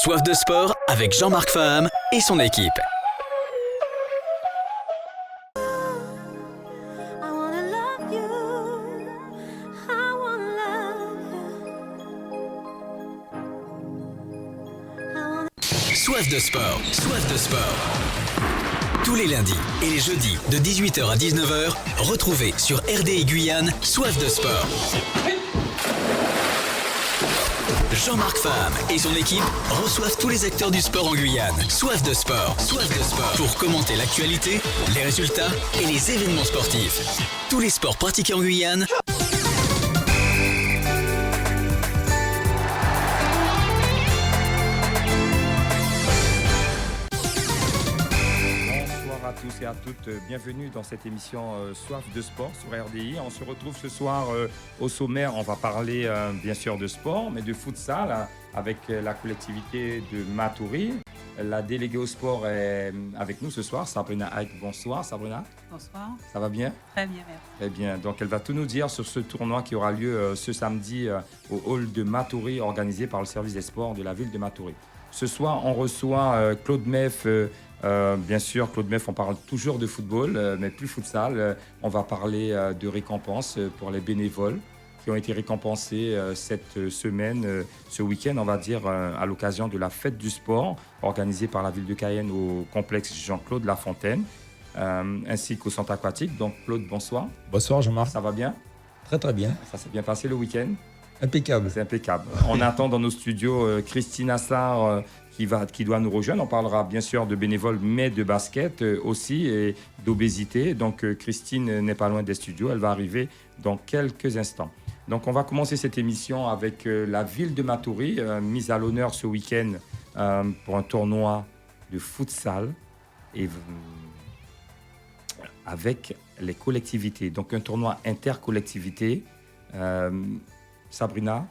Soif de sport avec Jean-Marc Faham et son équipe. Soif de sport, soif de sport. Tous les lundis et les jeudis de 18h à 19h, retrouvez sur RDI Guyane Soif de sport. Jean-Marc Faham et son équipe reçoivent tous les acteurs du sport en Guyane. Soif de sport, pour commenter l'actualité, les résultats et les événements sportifs. Tous les sports pratiqués en Guyane. Bonsoir à tous et à toutes, bienvenue dans cette émission Soif de sport sur RDI. On se retrouve ce soir au sommaire, on va parler bien sûr de sport, mais de futsal avec la collectivité de Matoury. La déléguée au sport est avec nous ce soir, Sabrina Haïk. Bonsoir Sabrina. Bonsoir. Ça va bien? Très bien, merci. Très bien, donc elle va tout nous dire sur ce tournoi qui aura lieu ce samedi au hall de Matoury, organisé par le service des sports de la ville de Matoury. Ce soir, on reçoit Claude Meff. Bien sûr, Claude Meff, on parle toujours de football, mais plus futsal. On va parler de récompenses pour les bénévoles qui ont été récompensés cette semaine, ce week-end, on va dire, à l'occasion de la fête du sport organisée par la ville de Cayenne au complexe Jean-Claude Lafontaine, ainsi qu'au centre aquatique. Donc, Claude, bonsoir. Bonsoir Jean-Marc. Ça va bien? Très très bien. Ça s'est bien passé le week-end? Impeccable. C'est impeccable. On attend dans nos studios Christine Assar qui doit nous rejoindre. On parlera bien sûr de bénévoles, mais de basket aussi et d'obésité. Donc Christine n'est pas loin des studios. Elle va arriver dans quelques instants. Donc on va commencer cette émission avec la ville de Matoury, mise à l'honneur ce week-end pour un tournoi de futsal et avec les collectivités. Donc un tournoi intercollectivité. Sabrina,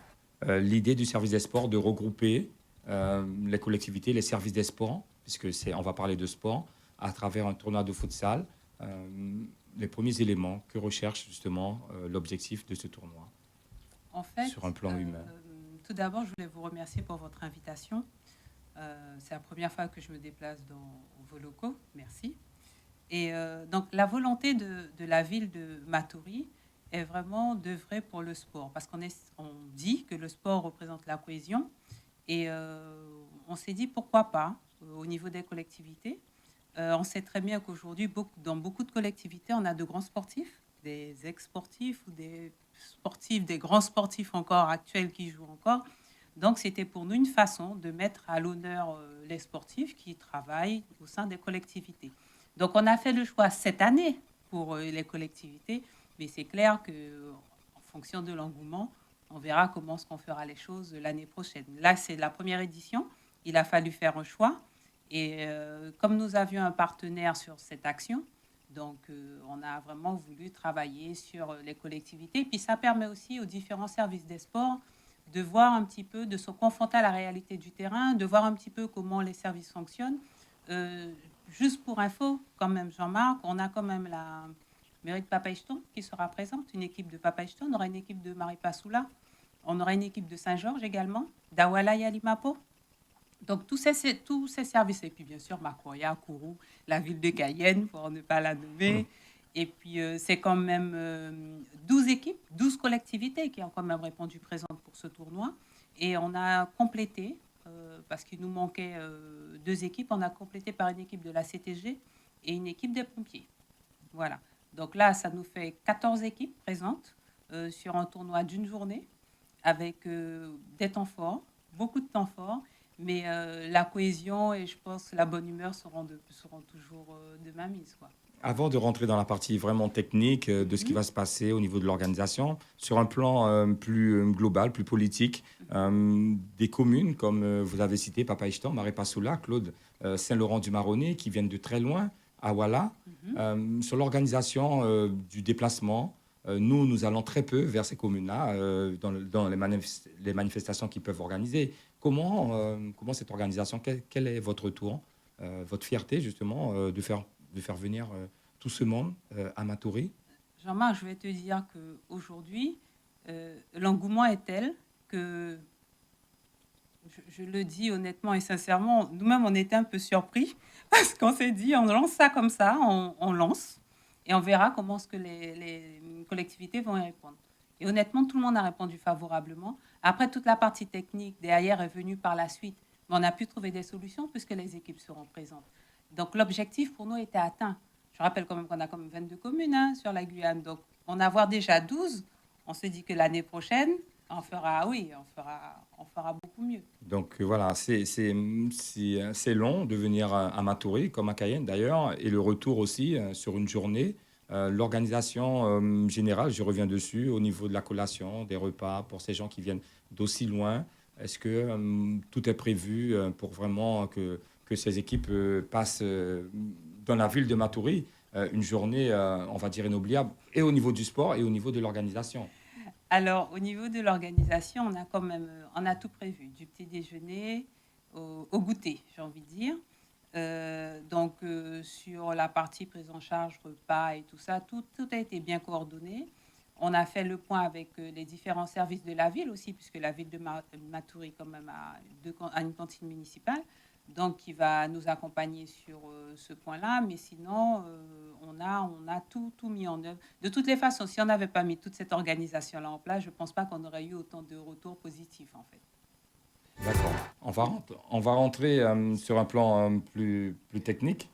l'idée du service des sports de regrouper les collectivités, les services des sports, puisque on va parler de sport, à travers un tournoi de futsal. Les premiers éléments que recherche justement l'objectif de ce tournoi, en fait, sur un plan humain. Tout d'abord, je voulais vous remercier pour votre invitation. C'est la première fois que je me déplace dans vos locaux. Merci. Et donc, la volonté de la ville de Matoury est vraiment d'œuvrer pour le sport, parce qu'on dit que le sport représente la cohésion. Et on s'est dit pourquoi pas au niveau des collectivités. On sait très bien qu'aujourd'hui, dans beaucoup de collectivités, on a de grands sportifs, des ex-sportifs ou des sportifs, des grands sportifs encore actuels qui jouent encore. Donc, c'était pour nous une façon de mettre à l'honneur les sportifs qui travaillent au sein des collectivités. Donc, on a fait le choix cette année pour les collectivités, mais c'est clair qu'en fonction de l'engouement, on verra comment est-ce qu'on fera les choses l'année prochaine. Là, c'est la première édition. Il a fallu faire un choix. Et comme nous avions un partenaire sur cette action, donc on a vraiment voulu travailler sur les collectivités. Puis ça permet aussi aux différents services des sports de voir un petit peu, de se confronter à la réalité du terrain, de voir un petit peu comment les services fonctionnent. Juste pour info, quand même, Jean-Marc, on a quand même la mairie de Papaïcheton qui sera présente, une équipe de Papaïcheton, on aura une équipe de Maripasoula, on aura une équipe de Saint-Georges également, d'Awala et Alimapo. Donc tous ces services, et puis bien sûr Makoria, Kourou, la ville de Cayenne, pour ne pas la nommer. Et puis c'est quand même 12 équipes, 12 collectivités qui ont quand même répondu présentes pour ce tournoi. Et on a complété, parce qu'il nous manquait 2 équipes, on a complété par une équipe de la CTG et une équipe des pompiers. Voilà. Donc là, ça nous fait 14 équipes présentes sur un tournoi d'une journée avec des temps forts, beaucoup de temps forts, mais la cohésion et je pense la bonne humeur seront toujours de ma mise, quoi. Avant de rentrer dans la partie vraiment technique de ce qui va se passer au niveau de l'organisation, sur un plan plus global, plus politique, des communes comme vous avez cité, Papaïcheton, Maripasoula, Claude, Saint-Laurent-du-Maroni, qui viennent de très loin, Awala, sur l'organisation du déplacement, nous allons très peu vers ces communes-là dans les manifestations qu'ils peuvent organiser. Comment cette organisation, quel est votre retour, votre fierté justement de faire venir tout ce monde à Matoury? Jean-Marc, je vais te dire qu'aujourd'hui, l'engouement est tel que je le dis honnêtement et sincèrement, nous-mêmes, on était un peu surpris parce qu'on s'est dit, on lance ça comme ça, on lance et on verra comment ce que les collectivités vont y répondre. Et honnêtement, tout le monde a répondu favorablement. Après, toute la partie technique derrière est venue par la suite, mais on a pu trouver des solutions puisque les équipes seront présentes. Donc, l'objectif pour nous était atteint. Je rappelle quand même qu'on a comme 22 communes sur la Guyane. Donc, en avoir déjà 12, on se dit que l'année prochaine, on fera beaucoup mieux. Donc voilà, c'est long de venir à Matoury, comme à Cayenne d'ailleurs, et le retour aussi sur une journée. L'organisation générale, je reviens dessus, au niveau de la collation, des repas, pour ces gens qui viennent d'aussi loin. Est-ce que tout est prévu pour vraiment que ces équipes passent dans la ville de Matoury une journée, on va dire, inoubliable, et au niveau du sport et au niveau de l'organisation? Alors, au niveau de l'organisation, on a tout prévu, du petit déjeuner au goûter, j'ai envie de dire. Donc, sur la partie prise en charge, repas et tout ça, tout a été bien coordonné. On a fait le point avec les différents services de la ville aussi, puisque la ville de Matoury quand même a une cantine municipale, donc qui va nous accompagner sur ce point-là. Mais sinon, on a tout mis en œuvre. De toutes les façons, si on n'avait pas mis toute cette organisation-là en place, je ne pense pas qu'on aurait eu autant de retours positifs, en fait. D'accord. On va rentrer sur un plan plus technique.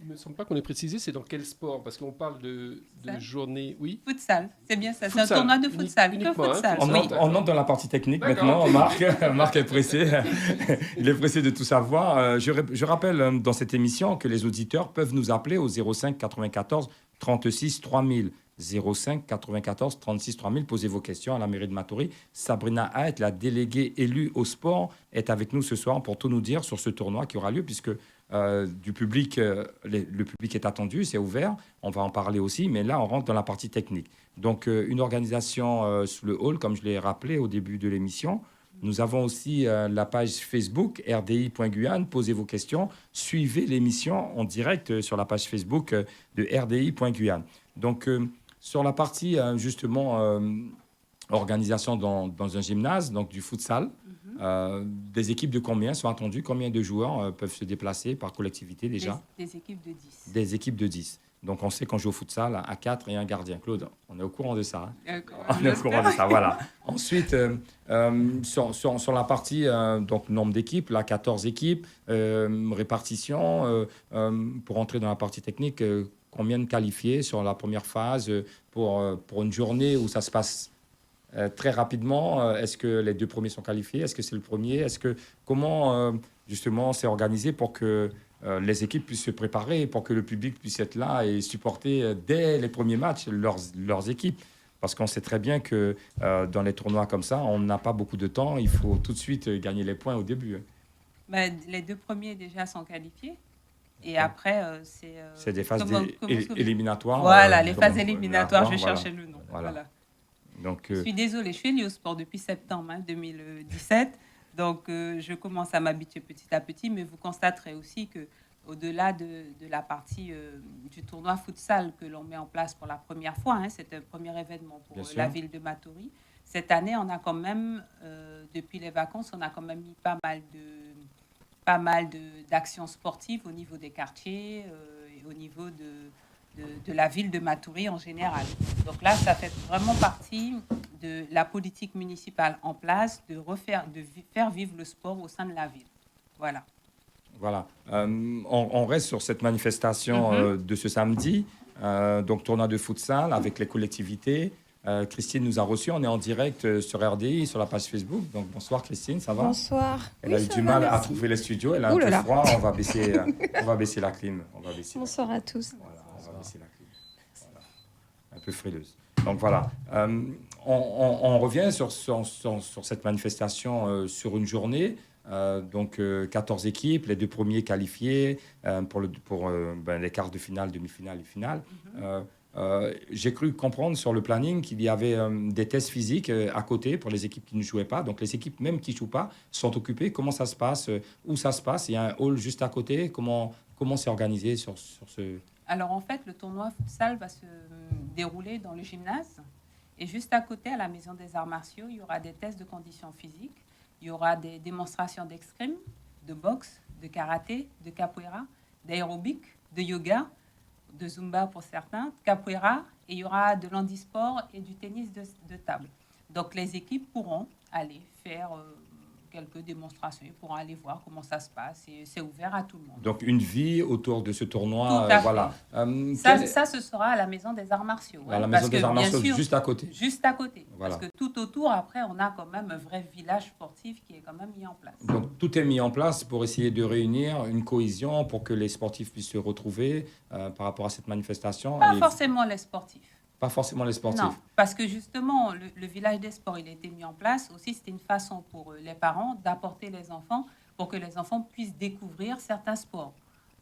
Il me semble pas qu'on ait précisé, c'est dans quel sport? Parce qu'on parle de journée... Oui. Futsal, c'est bien ça. C'est Futsal. un tournoi de futsal. Uniquement, Que futsal, hein, oui. On entre dans la partie technique D'accord. maintenant. Marc est pressé. Il est pressé de tout savoir. Je rappelle dans cette émission que les auditeurs peuvent nous appeler au 05 94 36 3000. 05 94 36 3000. Posez vos questions à la mairie de Matoury. Sabrina Haet, la déléguée élue au sport, est avec nous ce soir pour tout nous dire sur ce tournoi qui aura lieu, puisque du public, le public est attendu, c'est ouvert. On va en parler aussi, mais là, on rentre dans la partie technique. Donc, une organisation sous le hall, comme je l'ai rappelé au début de l'émission. Nous avons aussi la page Facebook, rdi.guyane. Posez vos questions. Suivez l'émission en direct sur la page Facebook de rdi.guyane. Donc, sur la partie, justement, organisation dans un gymnase, donc du futsal, des équipes de combien sont attendues? Combien de joueurs peuvent se déplacer par collectivité déjà? Des équipes de 10. Des équipes de 10. Donc, on sait qu'on joue au futsal à 4 et un gardien. Claude, on est au courant de ça. On est au courant de ça, voilà. Ensuite, sur la partie, donc, nombre d'équipes, là, 14 équipes, répartition, pour entrer dans la partie technique, combien de qualifiés sur la première phase pour une journée où ça se passe très rapidement? Est-ce que les deux premiers sont qualifiés? Est-ce que c'est le premier? Comment, justement, c'est organisé pour que les équipes puissent se préparer, pour que le public puisse être là et supporter dès les premiers matchs leurs équipes? Parce qu'on sait très bien que dans les tournois comme ça, on n'a pas beaucoup de temps. Il faut tout de suite gagner les points au début. Les deux premiers déjà sont qualifiés. Et après, c'est des phases éliminatoires. Voilà, les phases éliminatoires, je vais chercher le nom. Voilà. Donc, je suis désolée, je suis liée au sport depuis septembre 2017. Donc, je commence à m'habituer petit à petit. Mais vous constaterez aussi qu'au-delà de la partie du tournoi futsal que l'on met en place pour la première fois, c'est un premier événement pour la ville de Matoury. Cette année, on a quand même, depuis les vacances, on a quand même mis pas mal d'actions sportives au niveau des quartiers et au niveau de la ville de Matoury en général. Donc là, ça fait vraiment partie de la politique municipale en place de faire vivre le sport au sein de la ville. Voilà. Voilà. On reste sur cette manifestation de ce samedi, donc tournoi de futsal avec les collectivités. Christine nous a reçus, on est en direct sur RDI, sur la page Facebook. Donc bonsoir Christine, ça va? Bonsoir. Elle a eu du mal à trouver les studios, elle a un peu froid, on va baisser la clim. Bonsoir à tous. Voilà, on va baisser la clim. Voilà. Un peu frileuse. Donc voilà, on revient sur cette manifestation sur une journée. Donc 14 équipes, les deux premiers qualifiés pour les quarts de finale, demi-finale et finale. J'ai cru comprendre sur le planning qu'il y avait des tests physiques à côté pour les équipes qui ne jouaient pas. Donc les équipes même qui ne jouent pas sont occupées. Comment ça se passe? Où ça se passe? Il y a un hall juste à côté. Comment c'est organisé sur ce... Alors en fait, le tournoi futsal va se dérouler dans le gymnase. Et juste à côté, à la Maison des Arts Martiaux, il y aura des tests de conditions physiques. Il y aura des démonstrations d'escrime, de boxe, de karaté, de capoeira, d'aérobic, de yoga, de zumba pour certains, capoeira, et il y aura de l'handisport et du tennis de table. Donc les équipes pourront aller faire quelques démonstrations, ils pourront aller voir comment ça se passe, et c'est ouvert à tout le monde. Donc une vie autour de ce tournoi, Tout à voilà. fait. Ça, ce sera à la Maison des Arts Martiaux. À la parce Maison des que, Arts bien Martiaux, sûr, juste à côté. Juste à côté. Voilà. Parce que tout autour, après, on a quand même un vrai village sportif qui est quand même mis en place. Donc tout est mis en place pour essayer de réunir une cohésion pour que les sportifs puissent se retrouver par rapport à cette manifestation. Pas forcément les sportifs. Pas forcément les sportifs. Non, parce que justement, le village des sports, il a été mis en place. Aussi, c'était une façon pour les parents d'apporter les enfants pour que les enfants puissent découvrir certains sports.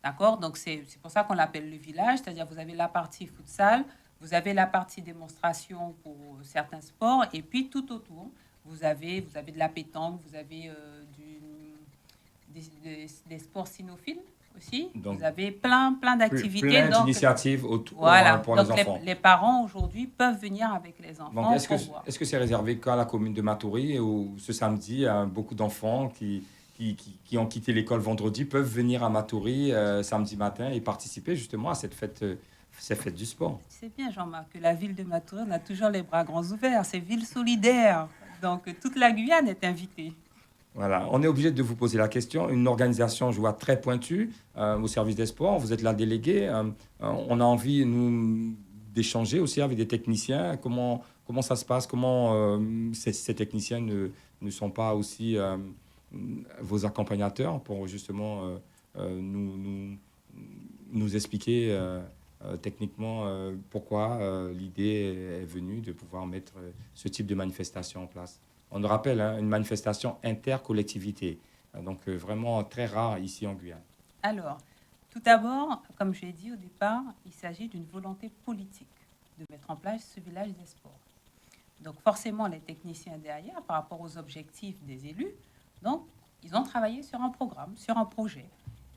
D'accord? Donc, c'est pour ça qu'on l'appelle le village. C'est-à-dire, vous avez la partie futsal, vous avez la partie démonstration pour certains sports, et puis tout autour, vous avez de la pétanque, vous avez des sports cynophiles aussi. Donc, vous avez plein d'activités. Plein d'initiatives autour voilà. pour donc les enfants. Les parents aujourd'hui peuvent venir avec les enfants. Donc, est-ce que c'est réservé qu'à la commune de Matoury, où ce samedi, beaucoup d'enfants qui ont quitté l'école vendredi peuvent venir à Matoury samedi matin et participer justement à cette fête du sport? C'est bien, Jean-Marc, que la ville de Matoury, on a toujours les bras grands ouverts. C'est ville solidaire. Donc, toute la Guyane est invitée. Voilà, on est obligé de vous poser la question. Une organisation, je vois, très pointue au service des sports. Vous êtes la déléguée. On a envie, nous, d'échanger aussi avec des techniciens. Comment ça se passe? Comment ces techniciens ne sont pas aussi vos accompagnateurs pour justement nous expliquer techniquement pourquoi l'idée est venue de pouvoir mettre ce type de manifestation en place? On le rappelle, une manifestation intercollectivité, donc vraiment très rare ici en Guyane. Alors, tout d'abord, comme je l'ai dit au départ, il s'agit d'une volonté politique de mettre en place ce village des sports. Donc forcément, les techniciens derrière, par rapport aux objectifs des élus, donc ils ont travaillé sur un programme, sur un projet.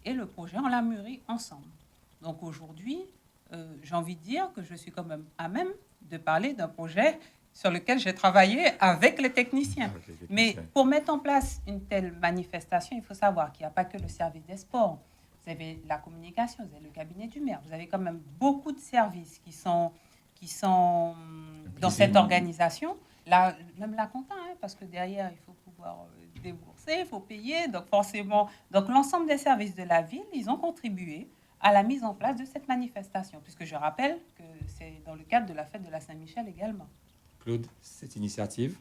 Et le projet, on l'a mûri ensemble. Donc aujourd'hui, j'ai envie de dire que je suis quand même à même de parler d'un projet sur lequel j'ai travaillé avec les techniciens. Mais pour mettre en place une telle manifestation, il faut savoir qu'il n'y a pas que le service des sports. Vous avez la communication, vous avez le cabinet du maire. Vous avez quand même beaucoup de services qui sont dans cette organisation. Même la compta, parce que derrière, il faut pouvoir débourser, il faut payer. Donc forcément, l'ensemble des services de la ville, ils ont contribué à la mise en place de cette manifestation. Puisque je rappelle que c'est dans le cadre de la fête de la Saint-Michel également. Claude, cette initiative?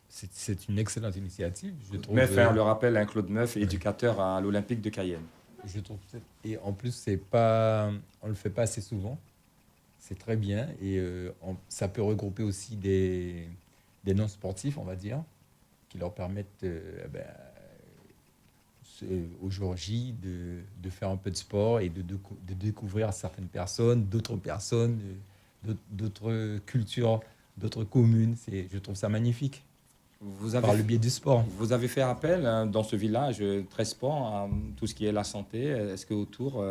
C'est une excellente initiative. Je trouve, Meuf, on le rappelle, Claude Meuf, éducateur à l'Olympique de Cayenne. Je trouve, et en plus, on ne le fait pas assez souvent. C'est très bien. Et ça peut regrouper aussi des non-sportifs, on va dire, qui leur permettent au jour J de faire un peu de sport et de découvrir certaines personnes, d'autres cultures, d'autres communes. Je trouve ça magnifique. Par le biais du sport. Vous avez fait appel dans ce village très sport à tout ce qui est la santé. Est-ce qu'autour,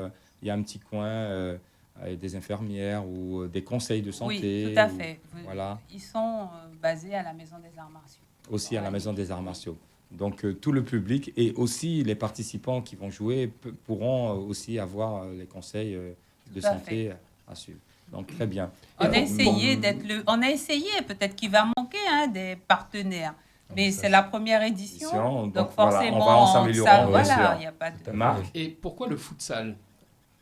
il y a un petit coin avec des infirmières ou des conseils de santé? Oui, tout à fait. Voilà. Ils sont basés à la Maison des Arts Martiaux. Aussi à la Maison des Arts Martiaux. Donc tout le public et aussi les participants qui vont jouer pourront aussi avoir les conseils de santé à suivre. Donc très bien. On a essayé peut-être qu'il va manquer des partenaires, mais c'est la première édition, donc forcément, on va en s'améliorant. Voilà, il n'y a pas de... Marc? Et pourquoi le futsal?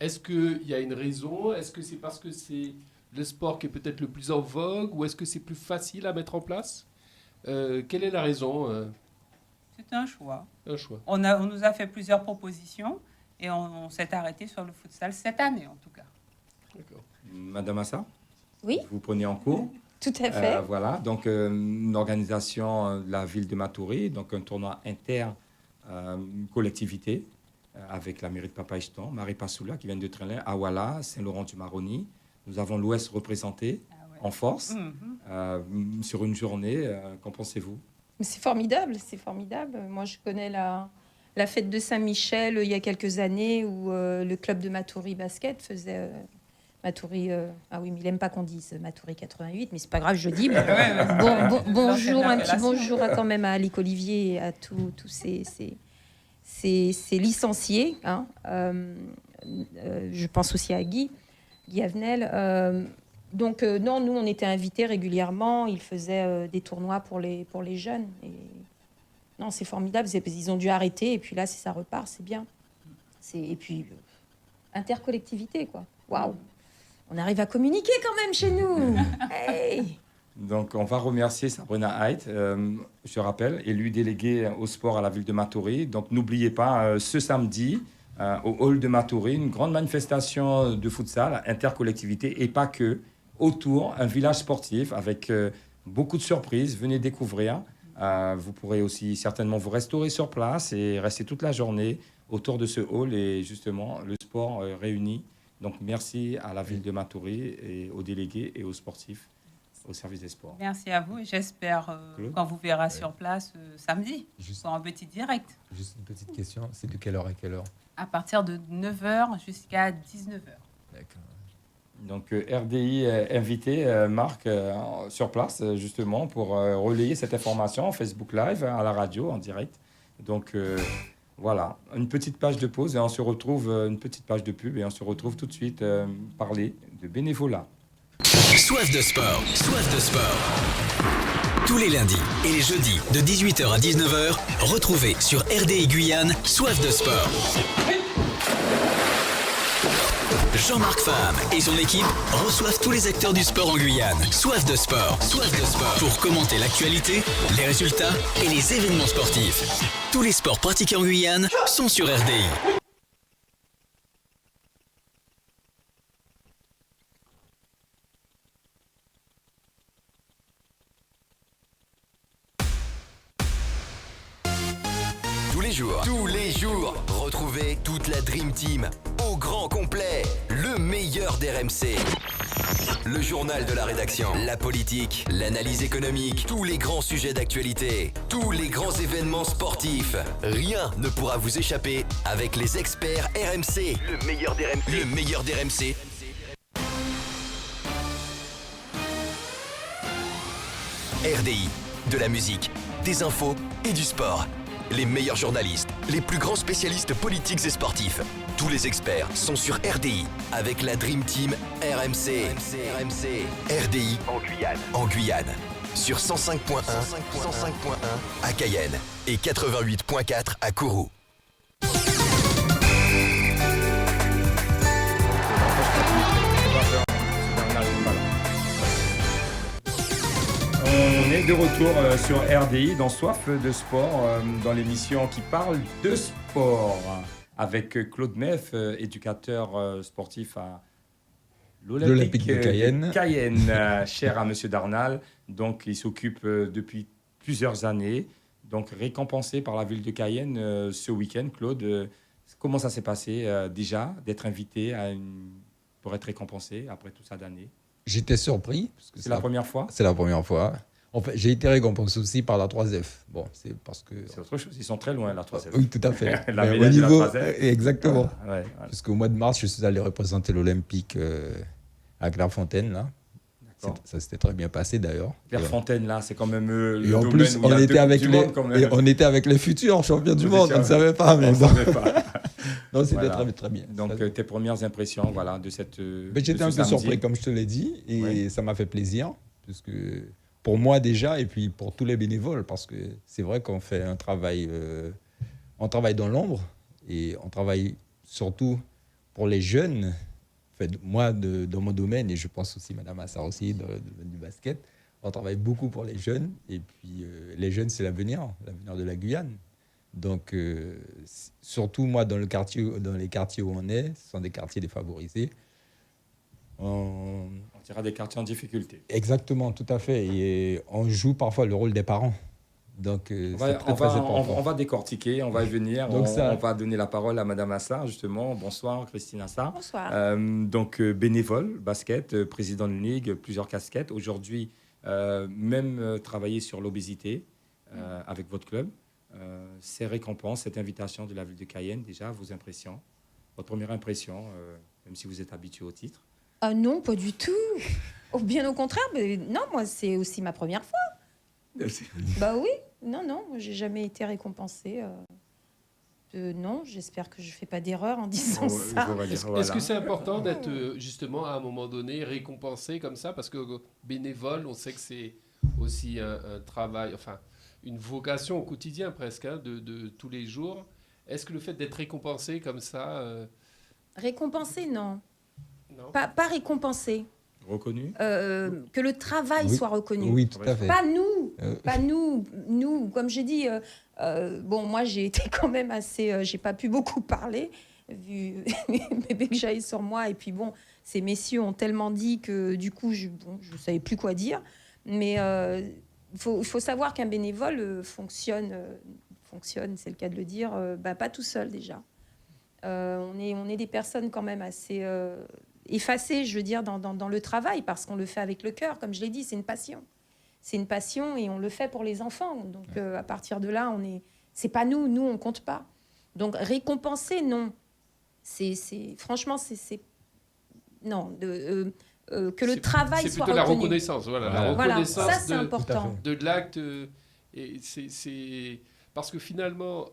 Est-ce qu'il y a une raison? Est-ce que c'est parce que c'est le sport qui est peut-être le plus en vogue, ou est-ce que c'est plus facile à mettre en place? Quelle est la raison? C'est un choix. Un choix. On nous a fait plusieurs propositions et on s'est arrêté sur le futsal cette année en tout cas. D'accord. Madame Assa? Oui. Vous prenez en cours? Tout à fait. Voilà, donc une organisation de la ville de Matoury, donc un tournoi inter-collectivité avec la mairie de Papa-Icheton, Marie Passoula qui vient de Trélin, Awala, Saint-Laurent-du-Maroni. Nous avons l'Ouest représenté en force sur une journée. Qu'en pensez-vous? C'est formidable, c'est formidable. Moi, je connais la fête de Saint-Michel il y a quelques années où le club de Matoury Basket Matoury, ah oui, mais il n'aime pas qu'on dise Matoury 88, mais c'est pas grave, je le dis. Ouais, Bonjour, un petit l'appellation. bonjour quand même à Alic Olivier et à tous ces licenciés. Hein. Je pense aussi à Guy Avenel. Donc non, nous on était invités régulièrement. Ils faisaient des tournois pour les jeunes. Et non, c'est formidable. Ils ont dû arrêter et puis là, si ça repart, c'est bien. Et puis intercollectivité, quoi. Waouh. On arrive à communiquer quand même chez nous. Hey. Donc, on va remercier Sabrina Height, je rappelle, élue déléguée au sport à la ville de Matoury. Donc, n'oubliez pas, ce samedi, au hall de Matoury, une grande manifestation de futsal, intercollectivité, et pas que, autour, un village sportif avec beaucoup de surprises. Venez découvrir. Vous pourrez aussi certainement vous restaurer sur place et rester toute la journée autour de ce hall et justement, le sport réuni. Donc, merci à la ville de Matoury et aux délégués et aux sportifs au service des sports. Merci à vous et j'espère qu'on vous verra sur place samedi Juste, pour un petit direct juste une petite question, c'est de quelle heure à quelle heure? à partir de 9h jusqu'à 19h. D'accord. Donc, RDI est invité, Marc, sur place, justement, pour relayer cette information, Facebook Live, à la radio, en direct. Donc, voilà, une petite page de pause et on se retrouve, une petite page de pub et on se retrouve tout de suite parler de bénévolat. Soif de sport, soif de sport. Tous les lundis et les jeudis de 18h à 19h, retrouvez sur RDI Guyane Soif de sport. Jean-Marc Fam et son équipe reçoivent tous les acteurs du sport en Guyane. Soif de sport, pour commenter l'actualité, les résultats et les événements sportifs. Tous les sports pratiqués en Guyane sont sur RDI. Tous les jours, retrouvez toute la Dream Team au grand complet, le meilleur d'RMC. Le journal de la rédaction, la politique, l'analyse économique, tous les grands sujets d'actualité, tous les grands événements sportifs. Rien ne pourra vous échapper avec les experts RMC. Le meilleur d'RMC. Le meilleur d'RMC. RDI, de la musique, des infos et du sport. Les meilleurs journalistes, les plus grands spécialistes politiques et sportifs. Tous les experts sont sur RDI avec la Dream Team RMC. RDI en Guyane. Sur 105.1 à Cayenne et 88.4 à Kourou. On est de retour sur RDI dans Soif de sport, dans l'émission qui parle de sport, avec Claude Meff, éducateur sportif à l'Olympique de Cayenne. Cher à Monsieur Darnal. Donc, il s'occupe depuis plusieurs années, donc récompensé par la ville de Cayenne ce week-end. Claude, comment ça s'est passé déjà d'être invité pour être récompensé après tout ça d'années? J'étais surpris. Parce que C'est la première fois? C'est la première fois. En fait, j'ai été récompensé aussi par la 3F. Bon, c'est parce que... C'est autre chose, ils sont très loin, la 3F. Oui, tout à fait. La Mais médaille de la 3F. Exactement. Ouais. Parce qu'au mois de mars, je suis allé représenter l'Olympique à Clairefontaine. Là. Ça s'était très bien passé d'ailleurs. Clairefontaine, là, c'est quand même le et en domaine plus, où il y a on était avec les futurs champions du monde. On ne savait pas. Mais on savait pas. Non, c'était Voilà. très bien. Donc, tes premières impressions voilà, de cette. Mais j'étais de un ce peu samedi. surpris, comme je te l'ai dit, et Ouais. ça m'a fait plaisir, puisque pour moi déjà, et puis pour tous les bénévoles, parce que c'est vrai qu'on fait un travail, on travaille dans l'ombre, et on travaille surtout pour les jeunes. En fait, moi, dans mon domaine, et je pense aussi Madame Assar aussi, dans le domaine du basket, on travaille beaucoup pour les jeunes, et puis les jeunes, c'est l'avenir de la Guyane. Donc, surtout moi, dans les quartiers où on est, ce sont des quartiers défavorisés. On dira des quartiers en difficulté. Exactement, tout à fait. Et on joue parfois le rôle des parents. Donc, c'est très important. On va décortiquer, on va y venir. Donc on va donner la parole à Madame Assar, justement. Bonsoir, Christine Assar. Bonsoir. Donc, bénévole, basket, président de ligue, plusieurs casquettes. Aujourd'hui, même travailler sur l'obésité avec votre club. Ces récompenses, cette invitation de la ville de Cayenne, déjà, vos impressions, votre première impression, même si vous êtes habitué au titre. Ah non, pas du tout. Oh, bien au contraire, mais non, moi, c'est aussi ma première fois. Merci. Bah oui, non, j'ai jamais été récompensée. Non, j'espère que je fais pas d'erreur en disant ça. On va dire, Est-ce voilà. que c'est important d'être justement à un moment donné récompensé comme ça? Parce que bénévole, on sait que c'est aussi un travail, enfin une vocation au quotidien presque, hein, de tous les jours. Est-ce que le fait d'être récompensé comme ça, Récompensée, non. non? Pas récompensée. Reconnu. Que le travail Oui. soit reconnu. Oui, tout à fait. Pas nous, Euh. pas nous. Nous, comme j'ai dit, bon, moi j'ai été quand même assez, j'ai pas pu beaucoup parler vu bébé que j'avais sur moi. Et puis bon, ces messieurs ont tellement dit que du coup, je savais plus quoi dire. Mais il faut savoir qu'un bénévole fonctionne, c'est le cas de le dire, pas tout seul déjà. On est des personnes quand même assez effacées, je veux dire, dans le travail, parce qu'on le fait avec le cœur, comme je l'ai dit, c'est une passion. C'est une passion et on le fait pour les enfants. Donc à partir de là, c'est pas nous on compte pas. Donc récompenser, non. Franchement, non. Que le travail c'est soit plutôt la reconnu. reconnaissance, voilà, la Voilà, reconnaissance ça c'est de, important. de l'acte. Et c'est parce que finalement,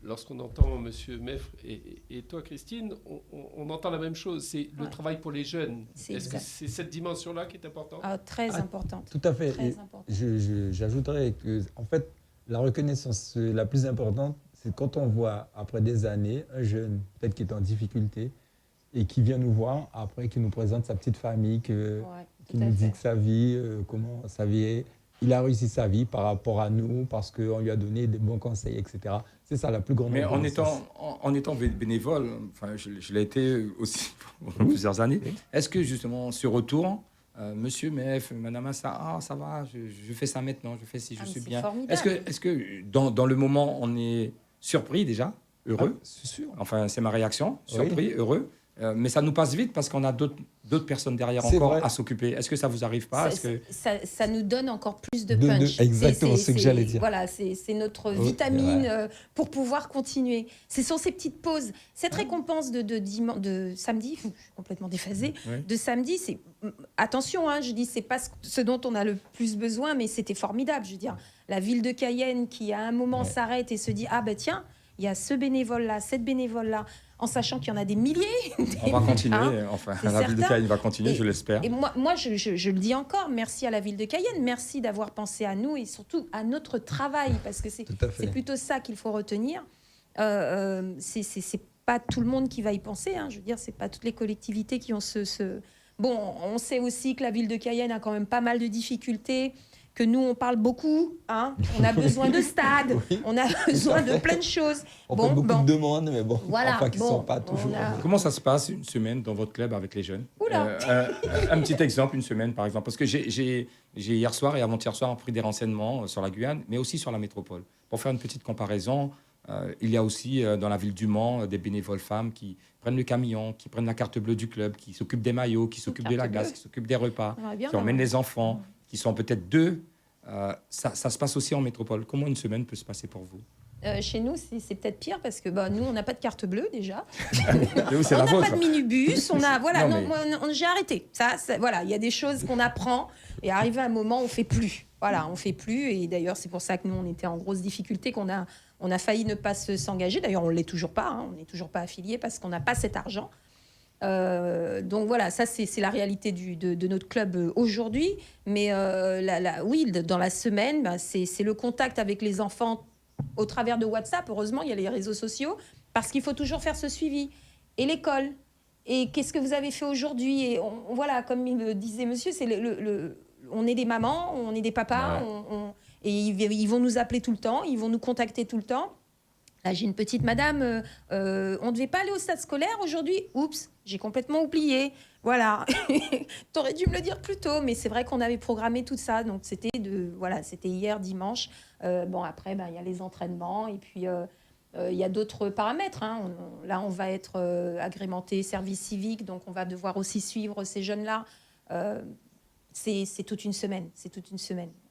lorsqu'on entend Monsieur Meffre et toi, Christine, on entend la même chose. C'est le travail pour les jeunes. C'est Est-ce que exact. c'est cette dimension-là qui est importante? Très importante. Tout à fait. Très Et importante. j'ajouterais que, en fait, la reconnaissance la plus importante, c'est quand on voit, après des années, un jeune, peut-être qui est en difficulté, et qui vient nous voir, après, qui nous présente sa petite famille, qui Tout à nous dit fait. que sa vie, comment sa vie est. Il a réussi sa vie par rapport à nous, parce qu'on lui a donné des bons conseils, etc. C'est ça la plus grande Mais en reconnaissance. étant bénévole, enfin, je l'ai été aussi pendant plusieurs années. Est-ce que justement, ce retour, Monsieur Meff, Madame Assa, ça va, je fais ça maintenant, je fais ci, je Ah, mais suis c'est bien. formidable. Est-ce que dans le moment, on est surpris déjà, heureux? Ah, c'est sûr. Enfin, c'est ma réaction, Oui. surpris, heureux. Mais ça nous passe vite parce qu'on a d'autres personnes derrière C'est encore vrai. à s'occuper. Est-ce que ça vous arrive pas? Ça nous donne encore plus de De- punch. exactement, c'est ce que j'allais dire. Voilà, c'est notre Oui, vitamine ouais. pour pouvoir continuer. C'est sur ces petites pauses. Cette récompense de samedi, je suis complètement déphasée, Oui. de samedi, c'est... Attention, hein, je dis, c'est pas ce dont on a le plus besoin, mais c'était formidable. Je veux dire, la ville de Cayenne qui, à un moment, s'arrête et se dit, ah ben tiens, il y a ce bénévole-là, cette bénévole-là, en sachant qu'il y en a des milliers. On va continuer, Hein, enfin, c'est la ville de certain. Cayenne va continuer, je l'espère. Et moi je le dis encore, merci à la ville de Cayenne, merci d'avoir pensé à nous et surtout à notre travail, parce que c'est Tout à fait. plutôt ça qu'il faut retenir. C'est pas tout le monde qui va y penser, hein. Je veux dire, c'est pas toutes les collectivités qui ont ce... Bon, on sait aussi que la ville de Cayenne a quand même pas mal de difficultés, que nous, on parle beaucoup, hein. On a besoin de stades, on a besoin de plein de choses. On fait beaucoup de demandes, mais bon, Voilà, enfin, qui ne bon, sont pas on toujours... a- Comment ça se passe une semaine dans votre club avec les jeunes? Oula. Un petit exemple, une semaine par exemple. Parce que j'ai hier soir et avant-hier soir pris des renseignements sur la Guyane, mais aussi sur la métropole. Pour faire une petite comparaison, il y a aussi dans la ville du Mans des bénévoles femmes qui prennent le camion, qui prennent la carte bleue du club, qui s'occupent des maillots, qui s'occupent de la carte glace, bleue. qui s'occupent des repas, On aimerait bien qui emmènent avoir. les enfants, qui sont peut-être deux. Ça se passe aussi en métropole. Comment une semaine peut se passer pour vous? Chez nous, c'est peut-être pire parce que nous, on n'a pas de carte bleue déjà. Et vous, c'est On la n'a vôtre. pas de minibus, on a voilà, Non, non, mais- moi, j'ai arrêté. Voilà, il y a des choses qu'on apprend et arrivé à un moment, on fait plus. Voilà, on fait plus et d'ailleurs c'est pour ça que nous on était en grosse difficulté, qu'on a failli ne pas s'engager. D'ailleurs on l'est toujours pas, hein. On n'est toujours pas affilié parce qu'on n'a pas cet argent. Donc voilà, ça c'est la réalité de notre club aujourd'hui. Mais oui, dans la semaine, c'est le contact avec les enfants au travers de WhatsApp. Heureusement, il y a les réseaux sociaux parce qu'il faut toujours faire ce suivi. Et l'école. Et qu'est-ce que vous avez fait aujourd'hui? Et voilà, comme il me disait monsieur, c'est on est des mamans, on est des papas, et ils vont nous appeler tout le temps, ils vont nous contacter tout le temps. Là, j'ai une petite madame, on ne devait pas aller au stade scolaire aujourd'hui. Oups, j'ai complètement oublié. Voilà, t'aurais dû me le dire plus tôt, mais c'est vrai qu'on avait programmé tout ça. Donc, c'était hier, dimanche. Bon, après, il y a les entraînements et puis il y a d'autres paramètres. Hein. Là, on va être agrémenté service civique, donc on va devoir aussi suivre ces jeunes-là. C'est toute une semaine,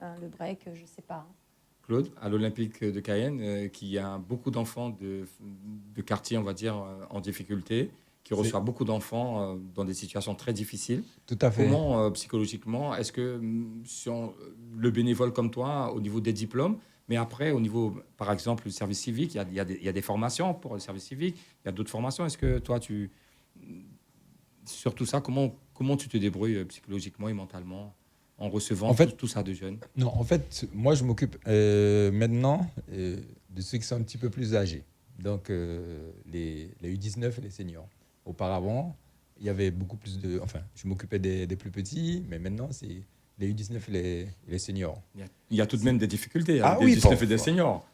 hein. Le break, je ne sais pas. Hein. Claude, à l'Olympique de Cayenne, qui a beaucoup d'enfants de quartier, on va dire, en difficulté, qui reçoit beaucoup d'enfants dans des situations très difficiles. Tout à fait. Comment, psychologiquement, est-ce que le bénévole comme toi, au niveau des diplômes, mais après, au niveau, par exemple, du service civique, il y a des formations pour le service civique, il y a d'autres formations. Est-ce que toi, sur tout ça, comment tu te débrouilles psychologiquement et mentalement en recevant tout ça de jeunes? Non, en fait, moi, je m'occupe maintenant de ceux qui sont un petit peu plus âgés. Donc, les U19 et les seniors. Auparavant, il y avait beaucoup plus de... Enfin, je m'occupais des plus petits, mais maintenant, c'est les U19 et les seniors. Il y a tout de même des difficultés. Ah des oui, U19 et des seniors.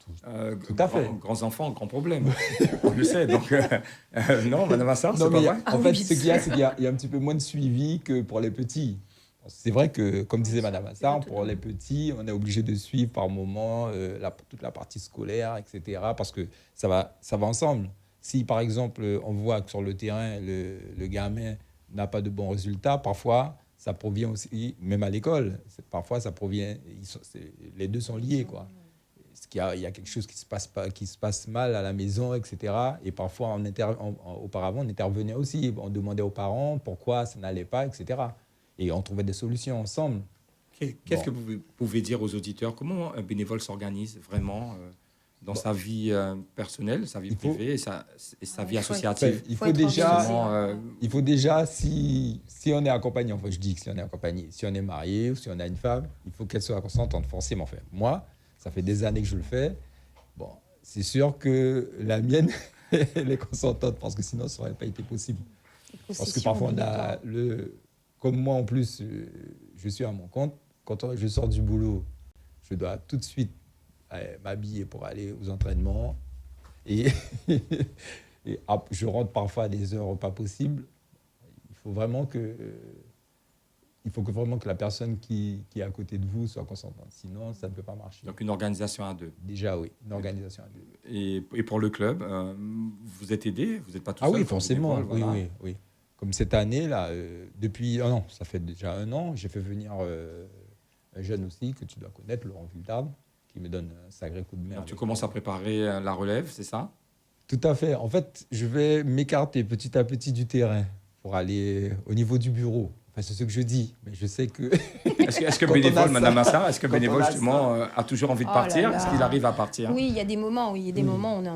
Tout à fait. Grands enfants, grands problèmes. On le sait. Donc, non, Madame Assar, c'est Non, pas mais vrai. en fait, ce qu'il y a, c'est qu'il y a un petit peu moins de suivi que pour les petits. C'est vrai que, comme disait Madame Assar, pour les petits, on est obligé de suivre par moment toute la partie scolaire, etc. Parce que ça va ensemble. Si, par exemple, on voit que sur le terrain, le gamin n'a pas de bons résultats, parfois, ça provient aussi, même à l'école, parfois, ça provient... les deux sont liés, quoi. Il y a quelque chose qui se passe mal à la maison, etc. Et parfois, auparavant, on intervenait aussi. On demandait aux parents pourquoi ça n'allait pas, etc. Et on trouvait des solutions ensemble. Qu'est-ce que vous pouvez dire aux auditeurs? Comment un bénévole s'organise vraiment dans sa vie personnelle, sa vie privée et sa vie associative? Il faut déjà, si on est accompagné, enfin je dis que si on est accompagné, si on est marié ou si on a une femme, il faut qu'elle soit consentante forcément. Enfin, moi, ça fait des années que je le fais. Bon, c'est sûr que la mienne, elle est consentante parce que sinon, ça n'aurait pas été possible. Parce que parfois, comme moi en plus, je suis à mon compte. Quand je sors du boulot, je dois tout de suite m'habiller pour aller aux entraînements. Et je rentre parfois à des heures pas possibles. Il faut vraiment que la personne qui est à côté de vous soit consentante. Sinon, ça ne peut pas marcher. Donc, une organisation à deux. Déjà, oui, une organisation à deux. Et pour le club, vous êtes aidé? Vous n'êtes pas tout seul? Ah oui, forcément. Voilà. Oui. Comme cette année, là, depuis un an, ça fait déjà un an, j'ai fait venir un jeune aussi que tu dois connaître, Laurent Vuldarde, qui me donne un sacré coup de main. Donc, tu commences à préparer la relève, c'est ça? Tout à fait. En fait, je vais m'écarter petit à petit du terrain pour aller au niveau du bureau. Enfin, c'est ce que je dis, mais je sais que... Est-ce que bénévole, Madame Assar, est-ce que bénévole, justement, a toujours envie de partir? Est-ce qu'il arrive à partir? Oui, il y a des moments où on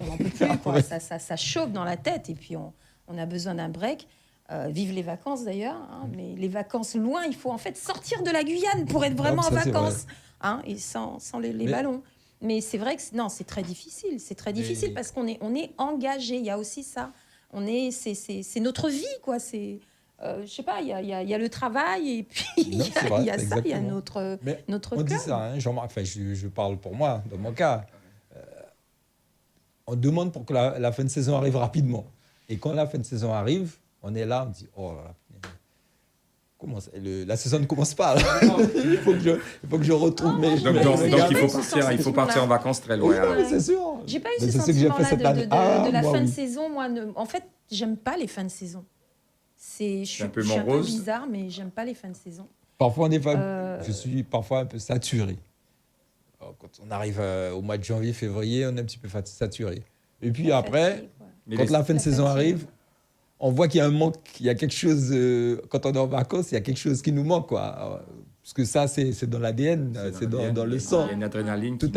n'en peut plus. Quoi. Ça chauffe dans la tête et puis on a besoin d'un break. Vive les vacances d'ailleurs, hein, mais les vacances loin, il faut en fait sortir de la Guyane pour être vraiment en vacances, hein, et sans les ballons. Mais c'est vrai que c'est très difficile. C'est très difficile parce qu'on est engagé. Il y a aussi ça. C'est notre vie, quoi. Je sais pas. Il y a le travail et puis il y a ça. Il y a notre on dit ça. Hein, je parle pour moi. Dans mon cas, on demande pour que la fin de saison arrive rapidement. Et quand la fin de saison arrive, on est là, on dit oh là là, la saison ne commence pas. il faut que je retrouve mes. Donc il faut partir en vacances très loin. Oui, c'est sûr. J'ai pas eu ce sentiment-là de la fin de saison. Moi, en fait, j'aime pas les fins de saison. Je suis un peu bizarre, mais j'aime pas les fins de saison. Parfois, je suis parfois un peu saturé. Quand on arrive au mois de janvier, février, on est un petit peu saturé. Et puis après, quand la fin de saison arrive, on voit qu'il y a un manque, il y a quelque chose, quand on est en vacances, il y a quelque chose qui nous manque, quoi. Parce que ça, c'est dans l'ADN, c'est dans le sang. Il y a une adrénaline qui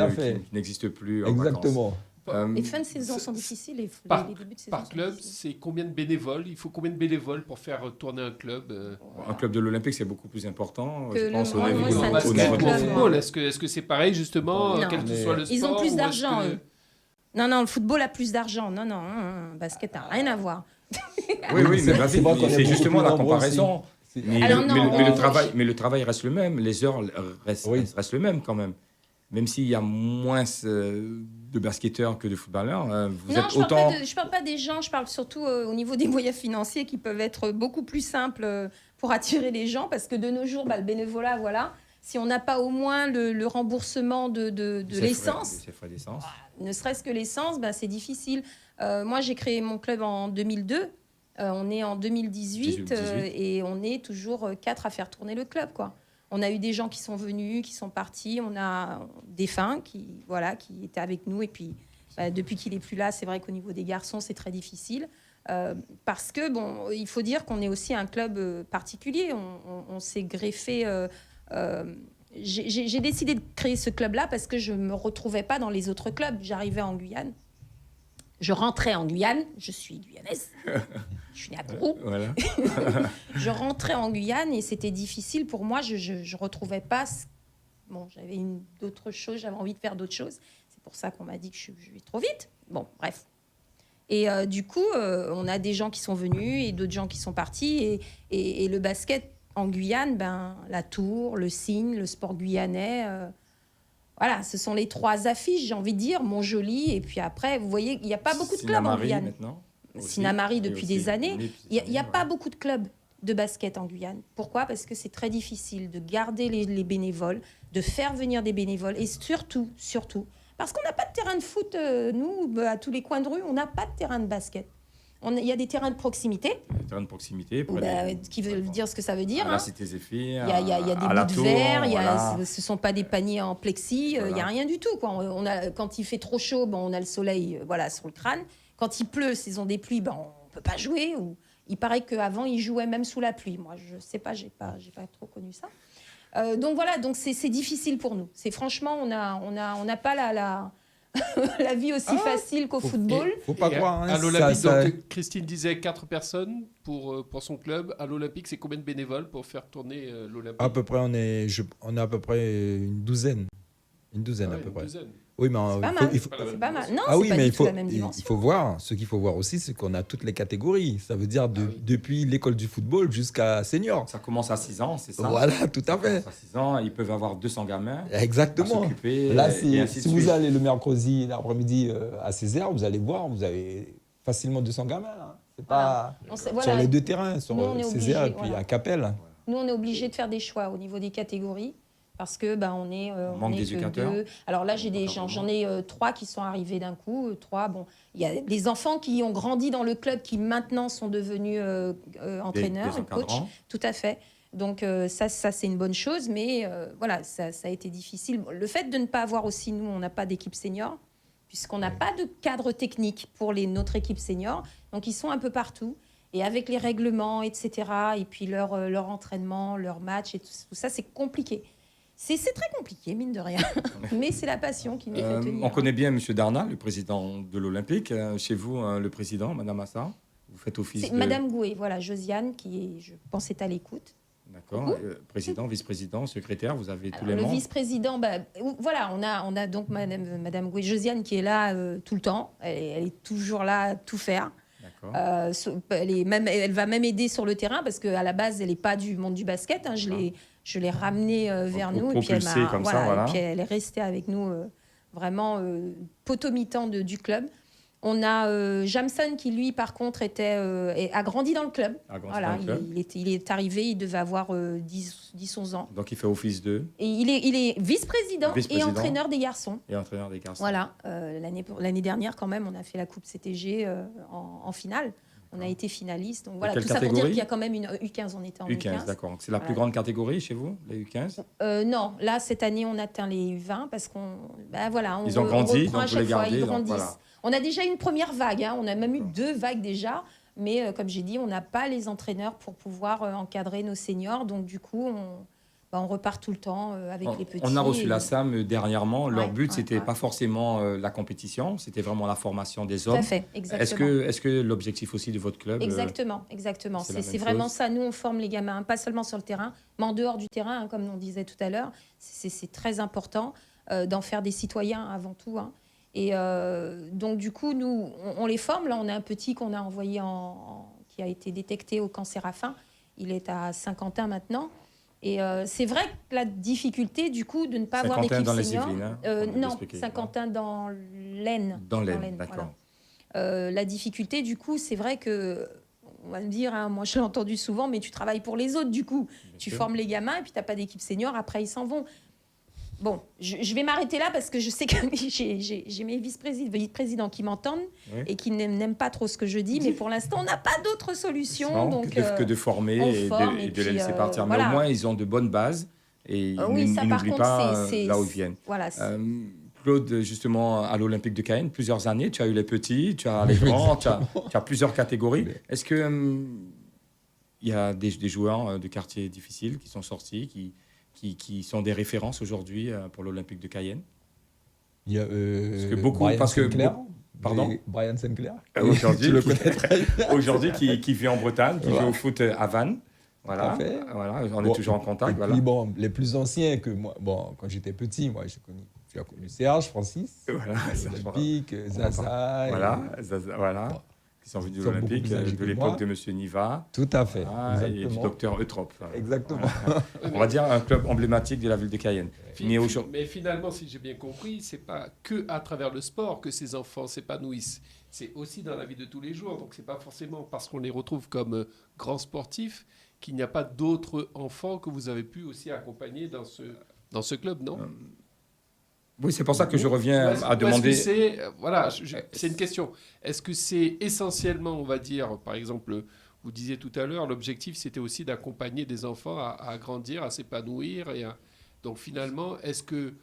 n'existe plus en Exactement. vacances. Les fins de saison sont difficiles, les débuts de saison. Par club, c'est combien de bénévoles? Il faut combien de bénévoles pour faire tourner un club? Un club de l'Olympique, c'est beaucoup plus important, je pense, au niveau de football. Est-ce que c'est pareil, justement, quel que soit le sport? Ils ont plus d'argent, eux. Non, le football a plus d'argent. Non, basket n'a rien à voir. Oui, mais c'est justement la comparaison. Mais le travail reste le même, les heures restent le même quand même. Même s'il y a moins de basketteurs que de footballeurs, je parle pas des gens, je parle surtout au niveau des moyens financiers qui peuvent être beaucoup plus simples pour attirer les gens, parce que de nos jours, le bénévolat, voilà, si on n'a pas au moins le remboursement de l'essence, ne serait-ce que l'essence, c'est difficile. Moi, j'ai créé mon club en 2002. On est en 2018 et on est toujours 4 à faire tourner le club, quoi. On a eu des gens qui sont venus, qui sont partis. On a des fins qui étaient avec nous. Et puis, depuis qu'il n'est plus là, c'est vrai qu'au niveau des garçons, c'est très difficile. Parce que, bon, il faut dire qu'on est aussi un club particulier. On s'est greffé... j'ai décidé de créer ce club-là parce que je ne me retrouvais pas dans les autres clubs. J'arrivais en Guyane. Je rentrais en Guyane. Je suis guyanaise. Je suis née à Kourou. Voilà. Je rentrais en Guyane et c'était difficile pour moi. Je ne retrouvais pas... Bon, j'avais d'autres choses. J'avais envie de faire d'autres choses. C'est pour ça qu'on m'a dit que je vais trop vite. Bon, bref. Et du coup, on a des gens qui sont venus et d'autres gens qui sont partis. Et le basket en Guyane, la Tour, le Cygne, le Sport guyanais, voilà, ce sont les 3 affiches, j'ai envie de dire, Montjoly. Et puis après, vous voyez, il n'y a pas beaucoup de clubs en Guyane. Sinamari depuis des années. Il n'y a pas beaucoup de clubs de basket en Guyane. Pourquoi ? Parce que c'est très difficile de garder les bénévoles, de faire venir des bénévoles. Et surtout, parce qu'on n'a pas de terrain de foot, nous, à tous les coins de rue, on n'a pas de terrain de basket. Il y a des terrains de proximité. Des terrains de proximité. Qui veut dire ce que ça veut dire. À la Cité Zéphyr. Il y a des bouts de verre, ce ne sont pas des paniers en plexi, il n'y a rien du tout. Quand il fait trop chaud, on a le soleil sur le crâne. Quand il pleut, saison des pluies, on ne peut pas jouer. Il paraît qu'avant, ils jouaient même sous la pluie. Moi, je ne sais pas, je n'ai pas trop connu ça. Donc voilà, c'est difficile pour nous. Franchement, on n'a pas la vie aussi facile qu'au football. Faut pas croire. À l'Olympique, donc, Christine disait 4 personnes pour son club. À l'Olympique, c'est combien de bénévoles pour faire tourner l'Olympique ? À peu près, on est à peu près une douzaine. Une douzaine à peu près. Oui, mais c'est pas mal. C'est pas mal. Non, oui, c'est pas mais du tout la même dimension. il faut voir. Ce qu'il faut voir aussi, c'est qu'on a toutes les catégories. Ça veut dire depuis l'école du football jusqu'à senior. Ça commence à 6 ans, c'est ça ? Voilà, tout à fait. À 6 ans, ils peuvent avoir 200 gamins. Exactement. À s'occuper. Là, si vous allez le mercredi, l'après-midi à Césaire, vous allez voir, vous avez facilement 200 gamins. Là. C'est pas sur les 2 terrains, sur Césaire et puis à Capelle. Nous, on est obligé de faire des choix au niveau des catégories. Parce que on est d'éducateurs. 2. Alors là, j'en ai 3 qui sont arrivés d'un coup. 3, il y a des enfants qui ont grandi dans le club qui maintenant sont devenus entraîneurs, coachs. Tout à fait. Donc ça c'est une bonne chose, mais voilà, ça a été difficile. Le fait de ne pas avoir aussi, nous, on n'a pas d'équipe senior, puisqu'on n'a pas de cadre technique pour notre équipe senior. Donc ils sont un peu partout. Et avec les règlements, etc., et puis leur entraînement, leur match, et tout ça, c'est compliqué. C'est très compliqué, mine de rien, mais c'est la passion qui nous fait tenir. On connaît bien M. Darnat, le président de l'Olympique. Chez vous, le président, Mme Assa, vous faites office de... Madame Gouet, voilà, Josiane, qui, je pense, est à l'écoute. D'accord. Président, vice-président, secrétaire, vous avez tous les membres. Le vice-président, voilà, on a donc Madame Gouet, Josiane, qui est là tout le temps. Elle est toujours là à tout faire. Elle va même aider sur le terrain parce qu'à la base, elle n'est pas du monde du basket. Je l'ai ramenée vers nous et puis et puis elle est restée avec nous vraiment poteau mi-temps du club. On a Jamson qui, lui, par contre, a grandi dans le club. Il est arrivé, il devait avoir 10-11 ans. Donc, il fait office de... Et il est vice-président et entraîneur des garçons. Voilà. L'année dernière, quand même, on a fait la Coupe CTG en finale. On a été finaliste. Donc, voilà, tout ça pour dire qu'il y a quand même une U15. On était en U15. D'accord. C'est la plus grande catégorie chez vous, les U15 ? Non. Là, cette année, on atteint les U20 parce qu'on... Ils ont grandi, donc vous les gardez. Ils grandissent. On a déjà une première vague. On a même eu 2 vagues déjà. Mais comme j'ai dit, on n'a pas les entraîneurs pour pouvoir encadrer nos seniors. Donc, du coup, on repart tout le temps avec les petits. On a reçu la SAM dernièrement. Leur but, c'était pas forcément la compétition, c'était vraiment la formation des hommes. Tout à fait, exactement. Est-ce que l'objectif aussi de votre club... Exactement. C'est vraiment ça. Nous, on forme les gamins, pas seulement sur le terrain, mais en dehors du terrain, comme on disait tout à l'heure. C'est très important d'en faire des citoyens avant tout. Et donc, du coup, nous, on les forme. Là, on a un petit qu'on a envoyé qui a été détecté au cancer à faim. Il est à Saint-Quentin maintenant. Et c'est vrai que la difficulté, du coup, de ne pas avoir d'équipe senior... Non, Saint-Quentin dans l'Aisne. Dans l'Aisne, d'accord. Voilà. La difficulté, du coup, c'est vrai que... On va me dire, moi je l'ai entendu souvent, mais tu travailles pour les autres, du coup. Tu formes les gamins et puis tu n'as pas d'équipe senior, après ils s'en vont. Bon, je vais m'arrêter là parce que je sais que j'ai mes vice-présidents qui m'entendent et qui n'aiment pas trop ce que je dis, mais pour l'instant, on n'a pas d'autre solution. Donc, que de former et de les laisser partir. Mais au moins, ils ont de bonnes bases et ils n'oublient pas là où ils viennent. Voilà, Claude, justement, à l'Olympique de Cayenne, plusieurs années, tu as eu les petits, tu as les grands, tu as plusieurs catégories. Est-ce que il y a des joueurs de quartiers difficiles qui sont sortis, qui sont des références aujourd'hui pour l'Olympique de Cayenne? Il y a Parce que Sinclair, pardon? Brian Sinclair. Aujourd'hui, Tu le connais très bien. aujourd'hui qui vit en Bretagne, qui Voilà. joue au foot à Vannes. Voilà, Tout à fait. voilà, on est toujours en contact. Et Voilà. puis bon, les plus anciens que moi, quand j'étais petit, moi j'ai connu Serge, Francis, Voilà, Serge, Olympique, Zaza. Voilà, Bon, qui sont venus de ils sont beaucoup l'Olympique plus âgés de que l'époque moi. de Monsieur Niva Tout à fait, et du exactement. docteur Eutrop. Exactement. On va dire un club emblématique de la ville de Cayenne. Mais finalement, si j'ai bien compris, c'est pas que à travers le sport que ces enfants s'épanouissent. C'est aussi dans la vie de tous les jours. Donc, c'est pas forcément parce qu'on les retrouve comme grands sportifs qu'il n'y a pas d'autres enfants que vous avez pu aussi accompagner dans ce club, non? Oui, c'est pour ça que je reviens à Ou est-ce demander. que c'est, voilà, c'est une question. Est-ce que c'est essentiellement, on va dire, par exemple, vous disiez tout à l'heure, l'objectif c'était aussi d'accompagner des enfants à grandir, à s'épanouir. Donc finalement, est-ce que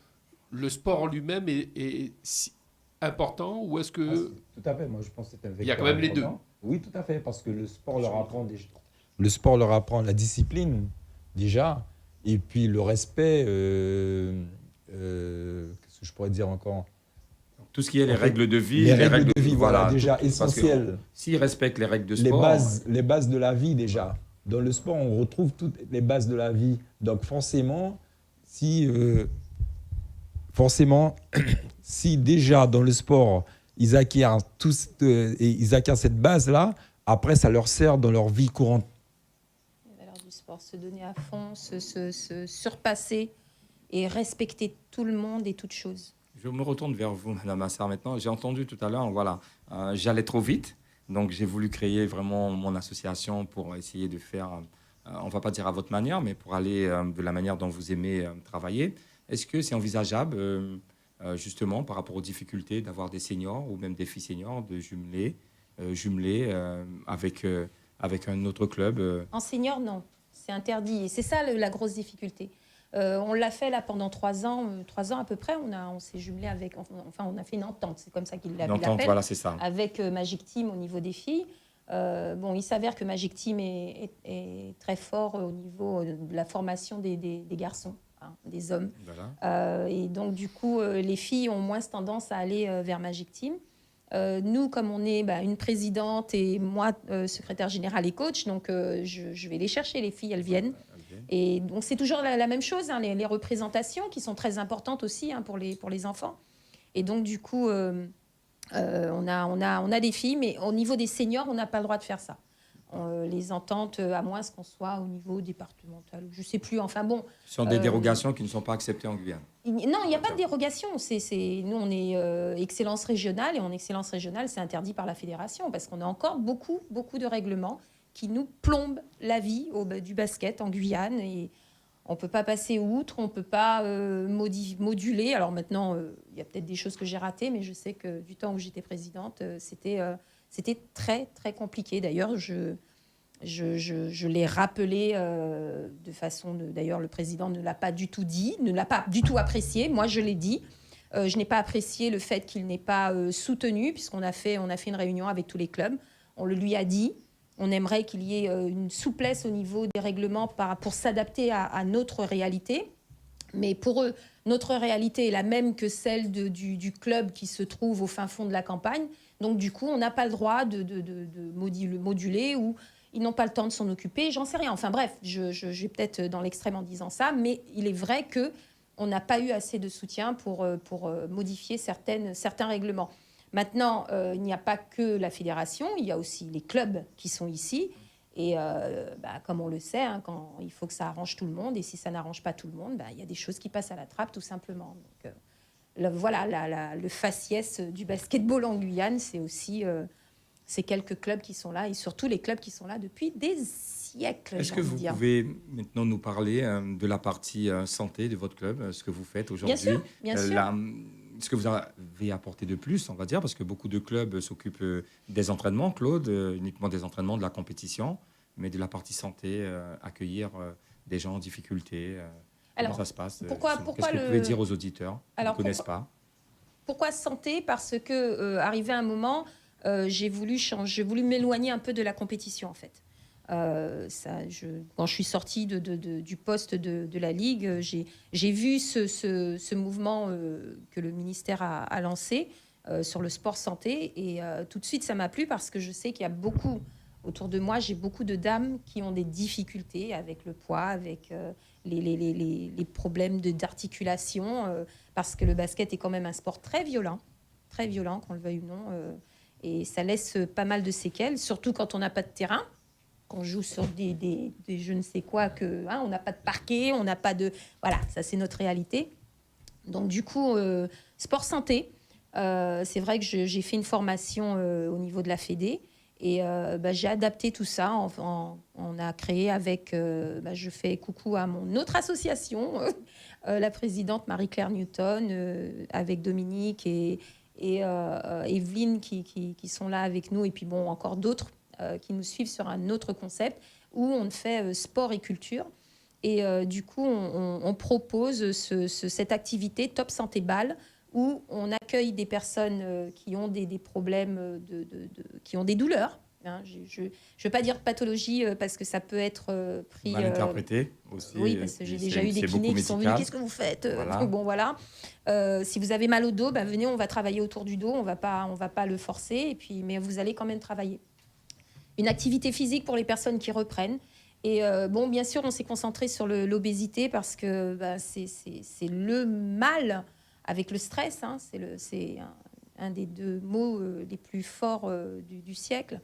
le sport en lui-même est si important ou est-ce que... Tout à fait, moi je pense que c'est un vecteur. Il y a quand même les deux. important. Oui, tout à fait, parce que le sport leur apprend déjà. Le sport leur apprend la discipline, déjà, et puis le respect. Qu'est-ce que je pourrais dire encore? Tout ce qui est les règles de vie. Les règles de vie, voilà, déjà parce que essentielles. S'ils respectent les règles de Les sport. bases de la vie, déjà. Dans le sport, on retrouve toutes les bases de la vie. Donc forcément, si déjà dans le sport, ils acquièrent ils acquièrent cette base-là, après ça leur sert dans leur vie courante. Les valeurs du sport, se donner à fond, se surpasser et respecter tout le monde et toute chose. Je me retourne vers vous, Madame Assar, maintenant. J'ai entendu tout à l'heure, voilà, j'allais trop vite, donc j'ai voulu créer vraiment mon association pour essayer de faire, on ne va pas dire à votre manière, mais pour aller de la manière dont vous aimez travailler. Est-ce que c'est envisageable, justement, par rapport aux difficultés d'avoir des seniors ou même des filles seniors, de jumeler avec un autre club En senior, non, c'est interdit. Et c'est ça la grosse difficulté. On l'a fait là pendant 3 ans à peu près. On s'est jumelé avec, enfin on a fait une entente, c'est comme ça qu'il l'appelle. Voilà, c'est ça. Avec Magic Team au niveau des filles. Il s'avère que Magic Team est très fort au niveau de la formation des garçons, hein, des hommes. Voilà. Et donc du coup, les filles ont moins tendance à aller vers Magic Team. Nous, comme on est une présidente et moi, secrétaire générale et coach, donc je vais les chercher, les filles, elles viennent. Et donc c'est toujours la même chose, hein, les représentations qui sont très importantes aussi, hein, pour les enfants. Et donc du coup, on a des filles, mais au niveau des seniors, on n'a pas le droit de faire ça. Les ententes, à moins qu'on soit au niveau départemental, je ne sais plus, enfin bon. Ce sont des dérogations qui ne sont pas acceptées en Guyane. Non, il n'y a pas de dérogation. Nous, on est excellence régionale, et en excellence régionale, c'est interdit par la fédération, parce qu'on a encore beaucoup de règlements qui nous plombent la vie du basket en Guyane, et on ne peut pas passer outre, on ne peut pas moduler. Alors maintenant, il y a peut-être des choses que j'ai ratées, mais je sais que du temps où j'étais présidente, c'était très, très compliqué. D'ailleurs, je l'ai rappelé de façon... D'ailleurs, le président ne l'a pas du tout dit, ne l'a pas du tout apprécié. Moi, je l'ai dit. Je n'ai pas apprécié le fait qu'il n'ait pas soutenu, puisqu'on a fait une réunion avec tous les clubs. On le lui a dit. On aimerait qu'il y ait une souplesse au niveau des règlements pour s'adapter à notre réalité. Mais pour eux, notre réalité est la même que celle du club qui se trouve au fin fond de la campagne. Donc, du coup, on n'a pas le droit de moduler, ou ils n'ont pas le temps de s'en occuper. J'en sais rien. Enfin bref, je vais peut-être dans l'extrême en disant ça, mais il est vrai qu'on n'a pas eu assez de soutien pour modifier certains règlements. Maintenant, il n'y a pas que la fédération, il y a aussi les clubs qui sont ici. Et comme on le sait, hein, quand il faut que ça arrange tout le monde, et si ça n'arrange pas tout le monde, il y a des choses qui passent à la trappe, tout simplement. Donc, le faciès du basketball en Guyane, c'est aussi ces quelques clubs qui sont là, et surtout les clubs qui sont là depuis des siècles. Est-ce que vous pouvez maintenant nous parler de la partie santé de votre club, ce que vous faites aujourd'hui? Bien sûr. Ce que vous avez apporté de plus, on va dire, parce que beaucoup de clubs s'occupent des entraînements, Claude, uniquement des entraînements, de la compétition, mais de la partie santé, accueillir des gens en difficulté. Comment ça se passe? Qu'est-ce que vous pouvez dire aux auditeurs qui ne connaissent pas? Pourquoi santé ? Parce que arrivé un moment, j'ai voulu m'éloigner un peu de la compétition en fait. Quand je suis sortie du poste de la Ligue, j'ai vu ce mouvement que le ministère a lancé sur le sport santé. Et tout de suite, ça m'a plu parce que je sais qu'il y a beaucoup, autour de moi, j'ai beaucoup de dames qui ont des difficultés avec le poids, avec les problèmes d'articulation, parce que le basket est quand même un sport très violent, qu'on le veuille ou non. Et ça laisse pas mal de séquelles, surtout quand on n'a pas de terrain. On joue sur des je ne sais quoi, on n'a pas de parquet, on n'a pas de... Voilà, ça c'est notre réalité. Donc du coup, sport santé, c'est vrai que j'ai fait une formation au niveau de la Fédé et j'ai adapté tout ça. On a créé avec... je fais coucou à mon autre association, la présidente Marie-Claire Newton, avec Dominique et Evelyne qui sont là avec nous, et puis bon, encore d'autres qui nous suivent sur un autre concept où on fait sport et culture. Et du coup, on propose cette activité Top Santé Bal où on accueille des personnes qui ont des problèmes, qui ont des douleurs. Hein. Je ne veux pas dire pathologie parce que ça peut être pris... Mal interprété aussi. Oui, parce que j'ai déjà eu des kinés qui sont venus. Qu'est-ce que vous faites ? Voilà. Bon, voilà. Si vous avez mal au dos, venez, on va travailler autour du dos. On va pas le forcer. Mais vous allez quand même travailler. Une activité physique pour les personnes qui reprennent. Et bien sûr, on s'est concentré sur l'obésité parce que c'est le mal avec le stress. Hein, c'est un des deux mots les plus forts du siècle.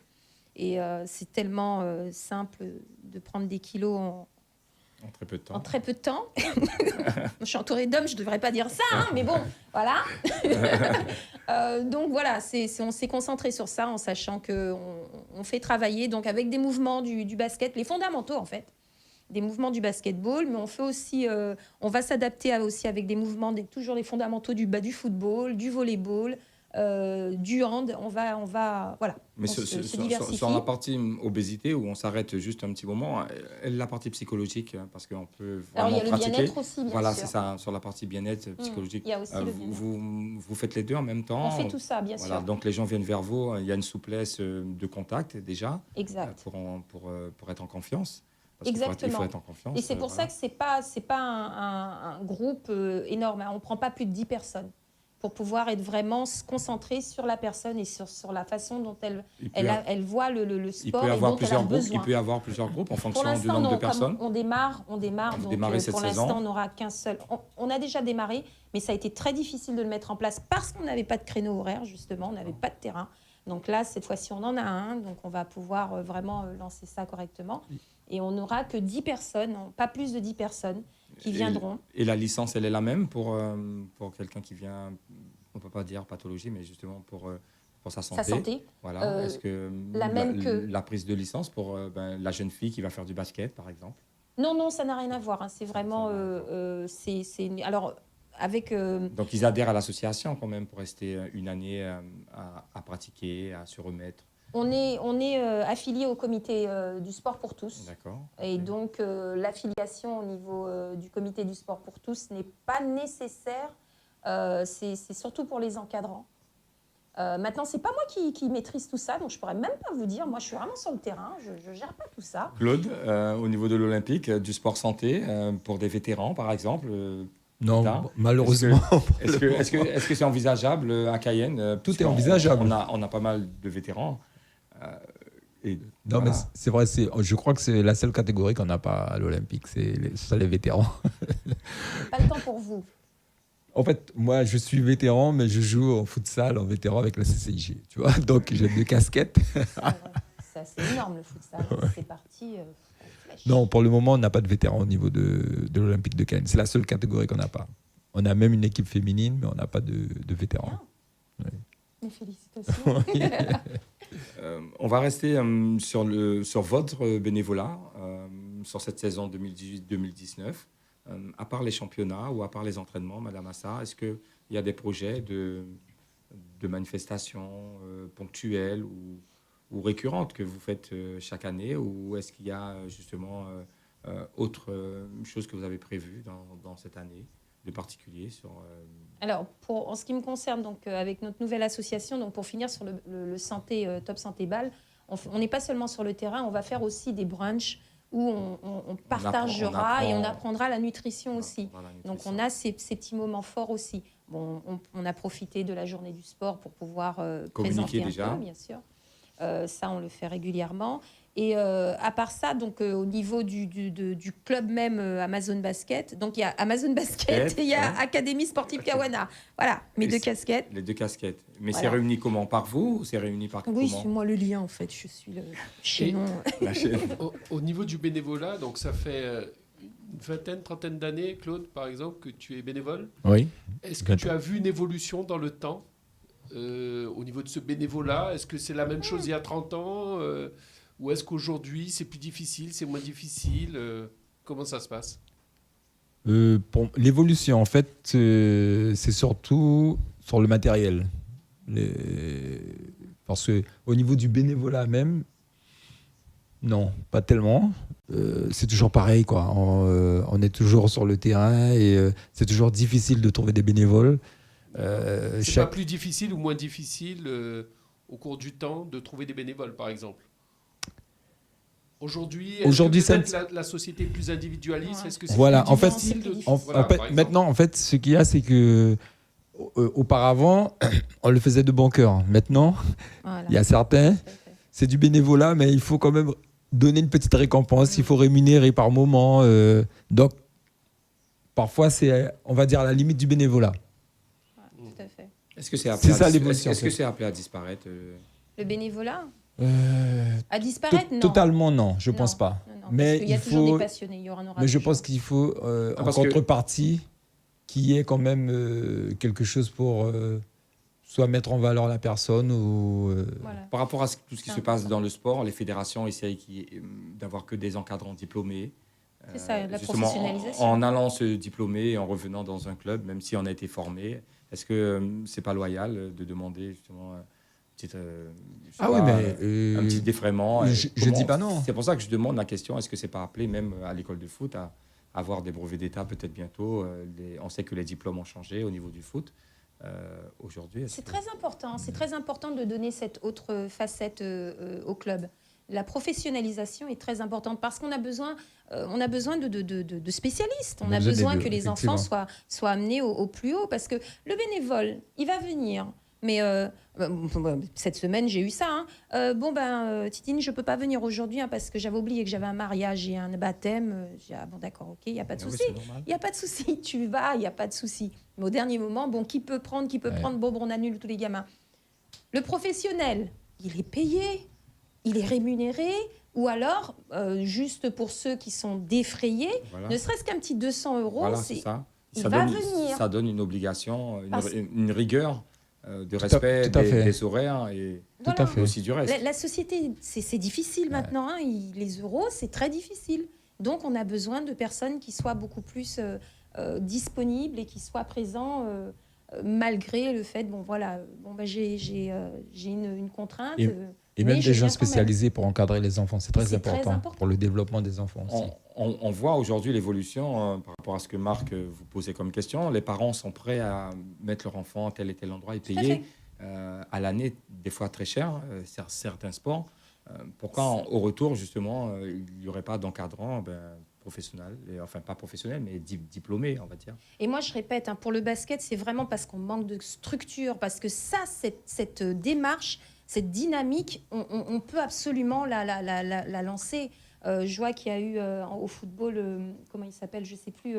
Et c'est tellement simple de prendre des kilos en très peu de temps. En très peu de temps. Je suis entourée d'hommes, je ne devrais pas dire ça, hein, mais bon, voilà. Donc voilà, on s'est concentré sur ça en sachant qu'on fait travailler donc, avec des mouvements du basket, les fondamentaux en fait, des mouvements du basketball, mais on fait aussi, on va s'adapter aussi avec des mouvements, toujours les fondamentaux du football, du volleyball, du hand, on va voilà. Mais sur la partie obésité, où on s'arrête juste un petit moment, la partie psychologique, parce qu'on peut vraiment alors, il y a pratiquer. Le bien-être aussi, bien voilà, sûr. c'est ça, sur la partie bien-être psychologique. Il y a aussi le bien-être. Vous faites les deux en même temps. On fait tout ça, bien sûr. Donc les gens viennent vers vous, il y a une souplesse de contact déjà. Exact. Pour être en confiance. Parce Exactement. Il faut être en confiance. Et c'est pour ça que c'est pas un groupe énorme. On ne prend pas plus de 10 personnes pour pouvoir être vraiment concentré sur la personne et sur la façon dont elle voit le sport et dont elle a besoin. Il peut y avoir plusieurs groupes en fonction du nombre de personnes. On démarre. Donc, pour l'instant, on n'aura qu'un seul. On a déjà démarré, mais ça a été très difficile de le mettre en place parce qu'on n'avait pas de créneau horaire, justement. On n'avait pas de terrain. Donc là, cette fois-ci, on en a un. Donc, on va pouvoir vraiment lancer ça correctement. Et on n'aura que 10 personnes, pas plus de 10 personnes qui viendront. Et la licence, elle est la même pour quelqu'un qui vient, on ne peut pas dire pathologie, mais justement pour sa santé. Sa santé. Voilà. Est-ce que la prise de licence pour la jeune fille qui va faire du basket, par exemple ? Non, ça n'a rien à voir. Hein. C'est vraiment... alors, avec... Donc, ils adhèrent à l'association quand même pour rester une année à pratiquer, à se remettre. On est affilié au comité du sport pour tous. D'accord. Et donc, l'affiliation au niveau du comité du sport pour tous n'est pas nécessaire. C'est surtout pour les encadrants. Maintenant, ce n'est pas moi qui maîtrise tout ça, donc je ne pourrais même pas vous dire. Moi, je suis vraiment sur le terrain, je ne gère pas tout ça. Claude, au niveau de l'Olympique, du sport santé, pour des vétérans, par exemple non, malheureusement. Est-ce que c'est envisageable à Cayenne ? Tout est envisageable. On a pas mal de vétérans. Non, mais c'est vrai, je crois que c'est la seule catégorie qu'on n'a pas à l'Olympique, c'est les vétérans. Pas le temps pour vous. En fait, moi, je suis vétéran, mais je joue en futsal en vétéran avec la CCIG, tu vois. Donc, j'ai 2 casquettes. C'est assez énorme, le futsal. Ouais. C'est parti flèche. Non, pour le moment, on n'a pas de vétérans au niveau de l'Olympique de Cayenne. C'est la seule catégorie qu'on n'a pas. On a même une équipe féminine, mais on n'a pas de vétérans. Ouais. Mes félicitations. On va rester sur votre bénévolat sur cette saison 2018-2019. À part les championnats ou à part les entraînements, Madame Assa, est-ce qu'il y a des projets de manifestations ponctuelles ou récurrentes que vous faites chaque année, ou est-ce qu'il y a justement autre chose que vous avez prévues dans cette année de particulier sur... Alors, en ce qui me concerne, donc, avec notre nouvelle association, donc, pour finir sur le santé, Top Santé Bal, on n'est pas seulement sur le terrain, on va faire aussi des brunchs où on partagera et on apprendra la nutrition aussi. Donc, on a ces petits moments forts aussi. Bon, on a profité de la journée du sport pour pouvoir communiquer présenter déjà. Un peu, bien sûr. Ça, on le fait régulièrement. Et à part ça, donc au niveau du club même Amazon Basket, donc il y a Amazon Basket et il y a Académie Sportive Kawana. Voilà, mes deux casquettes. Les deux casquettes. Mais Voilà. c'est réuni comment? Par vous ou c'est réuni par Oui, comment? c'est moi le lien en fait. Je suis le chaînon. La chaîne. Au niveau du bénévolat, donc ça fait une vingtaine, trentaine d'années, Claude, par exemple, que tu es bénévole. Oui. Est-ce que tu as vu une évolution dans le temps au niveau de ce bénévolat? Est-ce que c'est la même chose il y a 30 ans ou est-ce qu'aujourd'hui c'est plus difficile, c'est moins difficile comment ça se passe? Pour l'évolution, en fait, c'est surtout sur le matériel. Parce qu'au niveau du bénévolat même, non, pas tellement. C'est toujours pareil, quoi. On est toujours sur le terrain et c'est toujours difficile de trouver des bénévoles. C'est pas plus difficile ou moins difficile au cours du temps de trouver des bénévoles, par exemple? Aujourd'hui, la société est plus individualiste? Est-ce que c'est voilà, plus en fait, difficile de... maintenant, en fait, ce qu'il y a, c'est que auparavant, on le faisait de bon cœur. Maintenant, il y a certains, c'est du bénévolat, mais il faut quand même donner une petite récompense. Il faut rémunérer par moment. Donc, parfois, c'est, on va dire, à la limite du bénévolat. Tout à fait. Est-ce que c'est appelé à disparaître Le bénévolat à disparaître, non. Totalement, non, je pense pas. Non, mais parce qu'il y a toujours des passionnés, il y en aura. Mais je pense qu'il faut, en contrepartie, qu'il y ait quand même quelque chose pour soit mettre en valeur la personne ou... Voilà. Par rapport à tout ce qui se passe dans le sport, les fédérations essayent d'avoir que des encadrants diplômés. C'est ça, la justement, professionnalisation. en allant se diplômer et en revenant dans un club, même si on a été formé, est-ce que c'est pas loyal de demander justement un petit défraiement? Je dis pas non. C'est pour ça que je demande la question, est-ce que c'est pas appelé même à l'école de foot à avoir des brevets d'État peut-être bientôt? On sait que les diplômes ont changé au niveau du foot. Aujourd'hui, c'est très important. C'est très important de donner cette autre facette au club. La professionnalisation est très importante parce qu'on a besoin, de spécialistes. On a besoin que les enfants soient amenés au plus haut parce que le bénévole, il va venir. Mais cette semaine, j'ai eu ça. Titine, je ne peux pas venir aujourd'hui parce que j'avais oublié que j'avais un mariage et un baptême. J'ai dit, bon, d'accord, ok, il n'y a pas de souci. Il n'y a pas de souci, tu vas, il n'y a pas de souci. Mais au dernier moment, qui peut prendre, on annule tous les gamins. Le professionnel, il est payé, il est rémunéré, ou alors, juste pour ceux qui sont défrayés, ne serait-ce qu'un petit 200 €, voilà, c'est ça. Il va venir. Ça donne une obligation, une rigueur. De respect des horaires et aussi du reste. La société, c'est difficile maintenant. Les euros, c'est très difficile. Donc, on a besoin de personnes qui soient beaucoup plus disponibles et qui soient présents malgré le fait, j'ai une contrainte. Et même des gens spécialisés pour encadrer les enfants, c'est très important pour le développement des enfants aussi. On voit aujourd'hui l'évolution par rapport à ce que Marc vous posait comme question. Les parents sont prêts à mettre leur enfant à tel et tel endroit et payer à l'année, des fois très cher, certains sports. Pourquoi au retour, justement, il n'y aurait pas d'encadrant professionnel, enfin pas professionnel, mais diplômé, on va dire. Et moi, je répète, pour le basket, c'est vraiment parce qu'on manque de structure, parce que ça, cette démarche, cette dynamique, on peut absolument la lancer. Je vois qu'il y a eu au football, comment il s'appelle, je ne sais plus,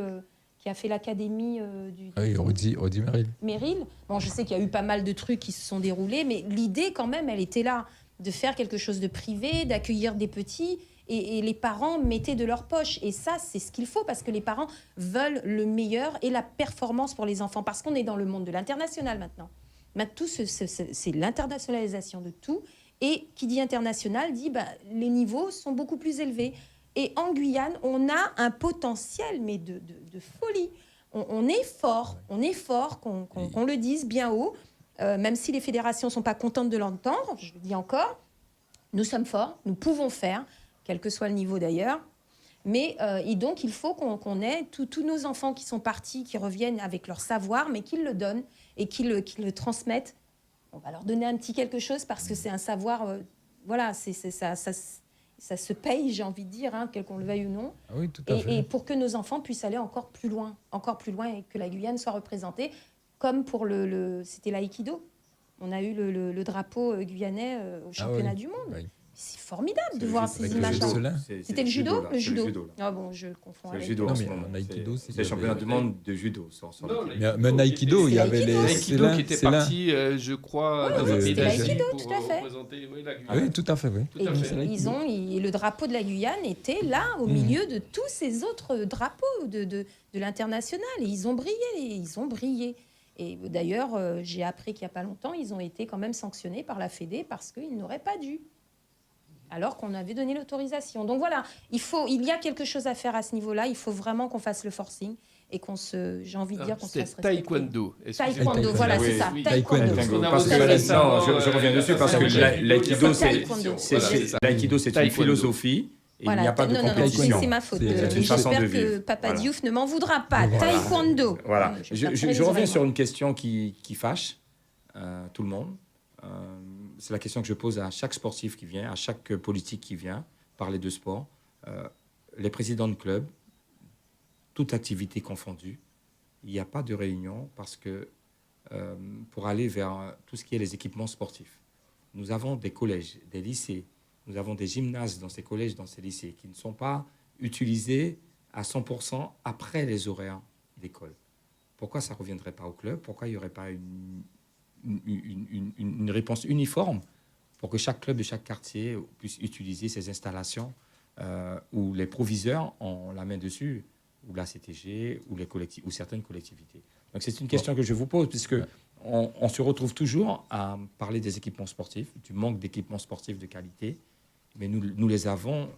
qui a fait l'académie du... Oui, Rudy Merrill. Bon, je sais qu'il y a eu pas mal de trucs qui se sont déroulés, mais l'idée, quand même, elle était là, de faire quelque chose de privé, d'accueillir des petits, et les parents mettaient de leur poche. Et ça, c'est ce qu'il faut, parce que les parents veulent le meilleur et la performance pour les enfants, parce qu'on est dans le monde de l'international maintenant. Tout, c'est l'internationalisation de tout. Et qui dit international dit les niveaux sont beaucoup plus élevés. Et en Guyane, on a un potentiel, mais de folie. On est fort, qu'on le dise bien haut, même si les fédérations ne sont pas contentes de l'entendre, je le dis encore, nous sommes forts, nous pouvons faire, quel que soit le niveau d'ailleurs. Et donc, il faut qu'on ait tous nos enfants qui sont partis, qui reviennent avec leur savoir, mais qu'ils le donnent et qu'ils le transmettent. On va leur donner un petit quelque chose parce que c'est un savoir, voilà, ça se paye, j'ai envie de dire, hein, qu'on le veuille ou non. Ah oui, tout à fait. Et pour que nos enfants puissent aller encore plus loin et que la Guyane soit représentée, comme pour c'était l'aïkido. On a eu le drapeau guyanais au championnat du monde. Oui. C'est formidable de voir ces avec le images-là. judo. C'était le judo, là. le C'est judo. là. Ah bon, je confonds C'est le avec. judo Non, en ce mais moment. en aïkido, C'est le championnat du monde de judo. Non, Mais en aïkido, il y avait les L'aïkido qui était c'est là. parti, je crois, Oui, dans oui, un c'était pays l'aïkido, pour tout à fait. représenter la Guyane. Ah oui, tout à fait, oui. Tout à fait. Le drapeau de la Guyane était là, au milieu de tous ces autres drapeaux de l'international. Et ils ont brillé. Et d'ailleurs, j'ai appris qu'il n'y a pas longtemps, ils ont été quand même sanctionnés par la Fédé parce qu'ils n'auraient pas dû, alors qu'on avait donné l'autorisation. Donc voilà, il y a quelque chose à faire à ce niveau-là. Il faut vraiment qu'on fasse le forcing et j'ai envie de dire qu'on se fasse C'était respecter. taekwondo. Excusez-moi. Taekwondo, voilà, Oui, c'est ça. oui. Taekwondo. Parce que récemment, je reviens dessus parce que l'aïkido, c'est une philosophie. Et il n'y a pas de non, compétition. c'est ma faute. C'est une façon de J'espère vivre. que Papa Voilà. Diouf ne m'en voudra pas. Voilà. Taekwondo. Voilà. Je taperai les Je reviens oreilles, sur moi. une question qui fâche tout le monde. C'est la question que je pose à chaque sportif qui vient, à chaque politique qui vient parler de sport. Les présidents de club, toute activité confondue, il n'y a pas de réunion parce que pour aller vers tout ce qui est les équipements sportifs, nous avons des collèges, des lycées, nous avons des gymnases dans ces collèges, dans ces lycées, qui ne sont pas utilisés à 100% après les horaires d'école. Pourquoi ça ne reviendrait pas au club? Pourquoi il n'y aurait pas une réponse uniforme pour que chaque club de chaque quartier puisse utiliser ces installations où les proviseurs ont la main dessus, ou la CTG, ou certaines collectivités. Donc c'est une question que je vous pose, puisque on se retrouve toujours à parler des équipements sportifs, du manque d'équipements sportifs de qualité, mais nous les avons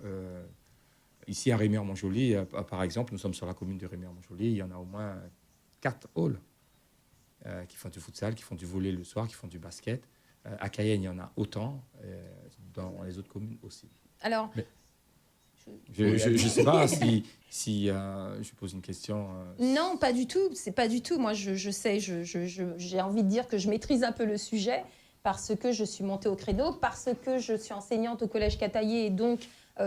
ici à Rémière-Montjoly, par exemple. Nous sommes sur la commune de Rémière-Montjoly, il y en a au moins 4 halls qui font du futsal, qui font du volley le soir, qui font du basket. À Cayenne, il y en a autant, dans les autres communes aussi. Alors, Je ne sais pas si je pose une question. non, pas du tout. C'est pas du tout. Moi, je sais, j'ai envie de dire que je maîtrise un peu le sujet parce que je suis montée au créneau, parce que je suis enseignante au collège Cataillé et donc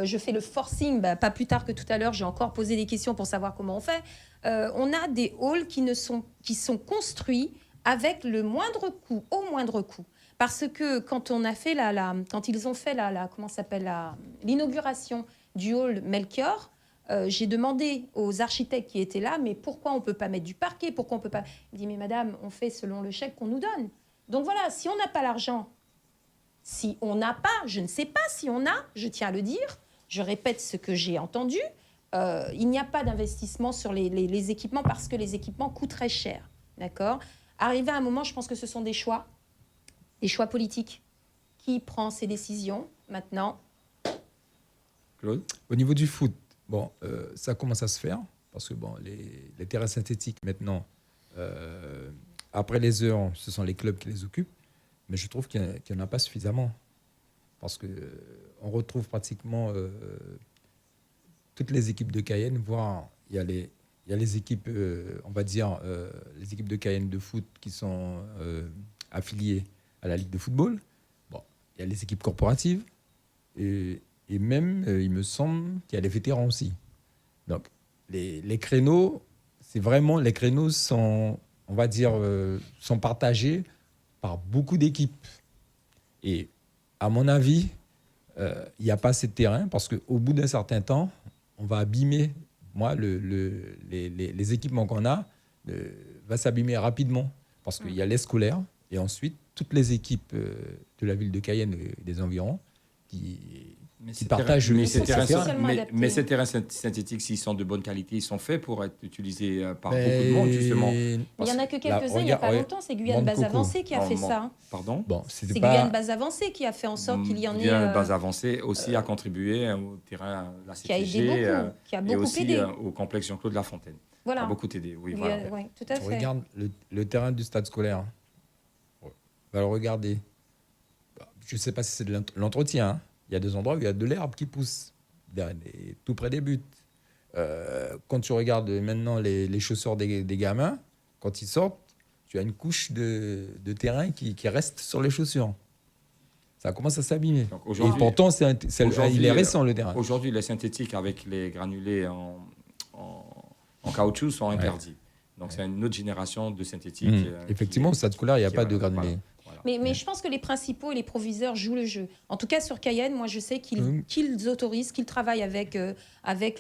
je fais le forcing. Pas plus tard que tout à l'heure, j'ai encore posé des questions pour savoir comment on fait. On a des halls qui sont construits avec le moindre coût, au moindre coût. Parce que quand on a fait quand ils ont fait comment s'appelle l'inauguration du hall Melchior, j'ai demandé aux architectes qui étaient là, mais pourquoi on ne peut pas mettre du parquet? Pourquoi on peut pas... Il dit, mais madame, on fait selon le chèque qu'on nous donne. Donc voilà, si on n'a pas l'argent, si on n'a pas, je ne sais pas si on a, je tiens à le dire, je répète ce que j'ai entendu, il n'y a pas d'investissement sur les équipements parce que les équipements coûtent très cher. D'accord? Arrivé à un moment, je pense que ce sont des choix politiques. Qui prend ces décisions maintenant? Claude? Au niveau du foot, bon, ça commence à se faire parce que bon, les terrains synthétiques maintenant, après les heures, ce sont les clubs qui les occupent, mais je trouve qu'il n'y en a pas suffisamment parce que on retrouve pratiquement toutes les équipes de Cayenne, voire il y a les équipes, on va dire, les équipes de Cayenne de foot qui sont affiliées à la Ligue de football. Bon, il y a les équipes corporatives et même, il me semble qu'il y a les vétérans aussi. Donc, les créneaux, c'est vraiment, les créneaux sont, on va dire, sont partagés par beaucoup d'équipes. Et à mon avis, il n'y a pas assez de terrain parce qu'au bout d'un certain temps, on va abîmer, les équipements qu'on a va s'abîmer rapidement parce qu'il y a les scolaires et ensuite toutes les équipes de la ville de Cayenne et des environs qui partagent ces terrains adaptés. synthétiques, s'ils sont de bonne qualité, ils sont faits pour être utilisés par beaucoup de monde, justement. Il n'y en a que quelques-uns, il n'y a pas longtemps. C'est Guyane Base Avancée qui a fait ça. Pardon? Bon, c'est Guyane Base Avancée qui a fait en sorte qu'il y en ait... Guyane Base Avancée aussi a contribué au terrain de la CTG qui a aidé beaucoup, qui a beaucoup et aussi aidé. Au complexe Jean-Claude Lafontaine. Voilà. A beaucoup aidé, oui. Guyane, Voilà. oui, tout à fait. Regarde le terrain du stade scolaire. On va le regarder. Je ne sais pas si c'est de l'entretien. Hein. Il y a des endroits où il y a de l'herbe qui pousse tout près des buts. Quand tu regardes maintenant les chaussures des gamins, quand ils sortent, tu as une couche de terrain qui reste sur les chaussures. Ça commence à s'abîmer. Donc, Et aujourd'hui- pourtant, aujourd'hui, il est récent le terrain. Aujourd'hui, les synthétiques avec les granulés en caoutchouc sont interdits. Donc, c'est une autre génération de synthétiques. Effectivement, cette couleur, il n'y a qui- pas de voilà, granulés. voilà. Mais je pense que les principaux et les proviseurs jouent le jeu. En tout cas, sur Cayenne, moi, je sais qu'ils autorisent, qu'ils travaillent avec avec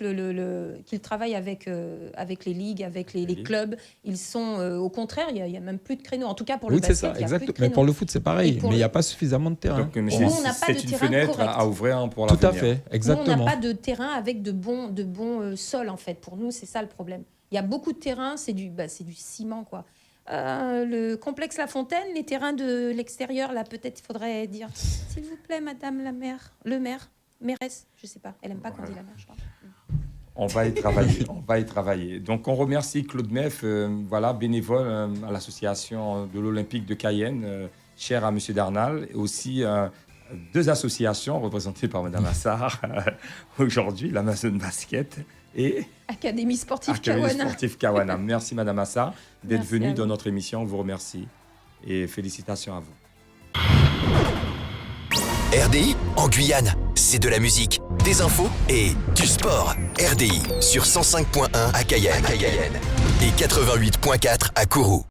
les ligues, avec les ligues. clubs. Ils sont, au contraire, il y a même plus de créneaux. En tout cas, pour Oui, le c'est basket, ça, il y a plus de exact. Mais créneaux. pour le foot, c'est pareil. Et pour Mais il n'y a le- pas suffisamment de terrain. Donc, mais Nous, on n'a pas de c'est une terrain fenêtre correct. à ouvrir pour Tout à l'avenir. fait, Nous, on exactement. n'a pas de terrain avec de bons sols, en fait. Pour nous, c'est ça le problème. Il y a beaucoup de terrains, c'est du ciment, quoi. Le complexe La Fontaine, les terrains de l'extérieur, là, peut-être il faudrait dire s'il vous plaît, madame la maire, mairesse, je sais pas, elle aime pas qu'on dit la maire, je crois. On va y travailler. Donc, on remercie Claude Meff, bénévole à l'association de l'Olympique de Cayenne, cher à M. Darnal, et aussi 2 associations représentées par Mme Assar aujourd'hui, l'Amazon Basket et Académie sportive Académie Kawana. sportive Kawana. Merci, Mme Assar, d'être Merci venue à dans vous. notre émission. On vous remercie et félicitations à vous. RDI en Guyane, c'est de la musique, des infos et du sport. RDI sur 105.1 à Cayenne et 88.4 à Kourou.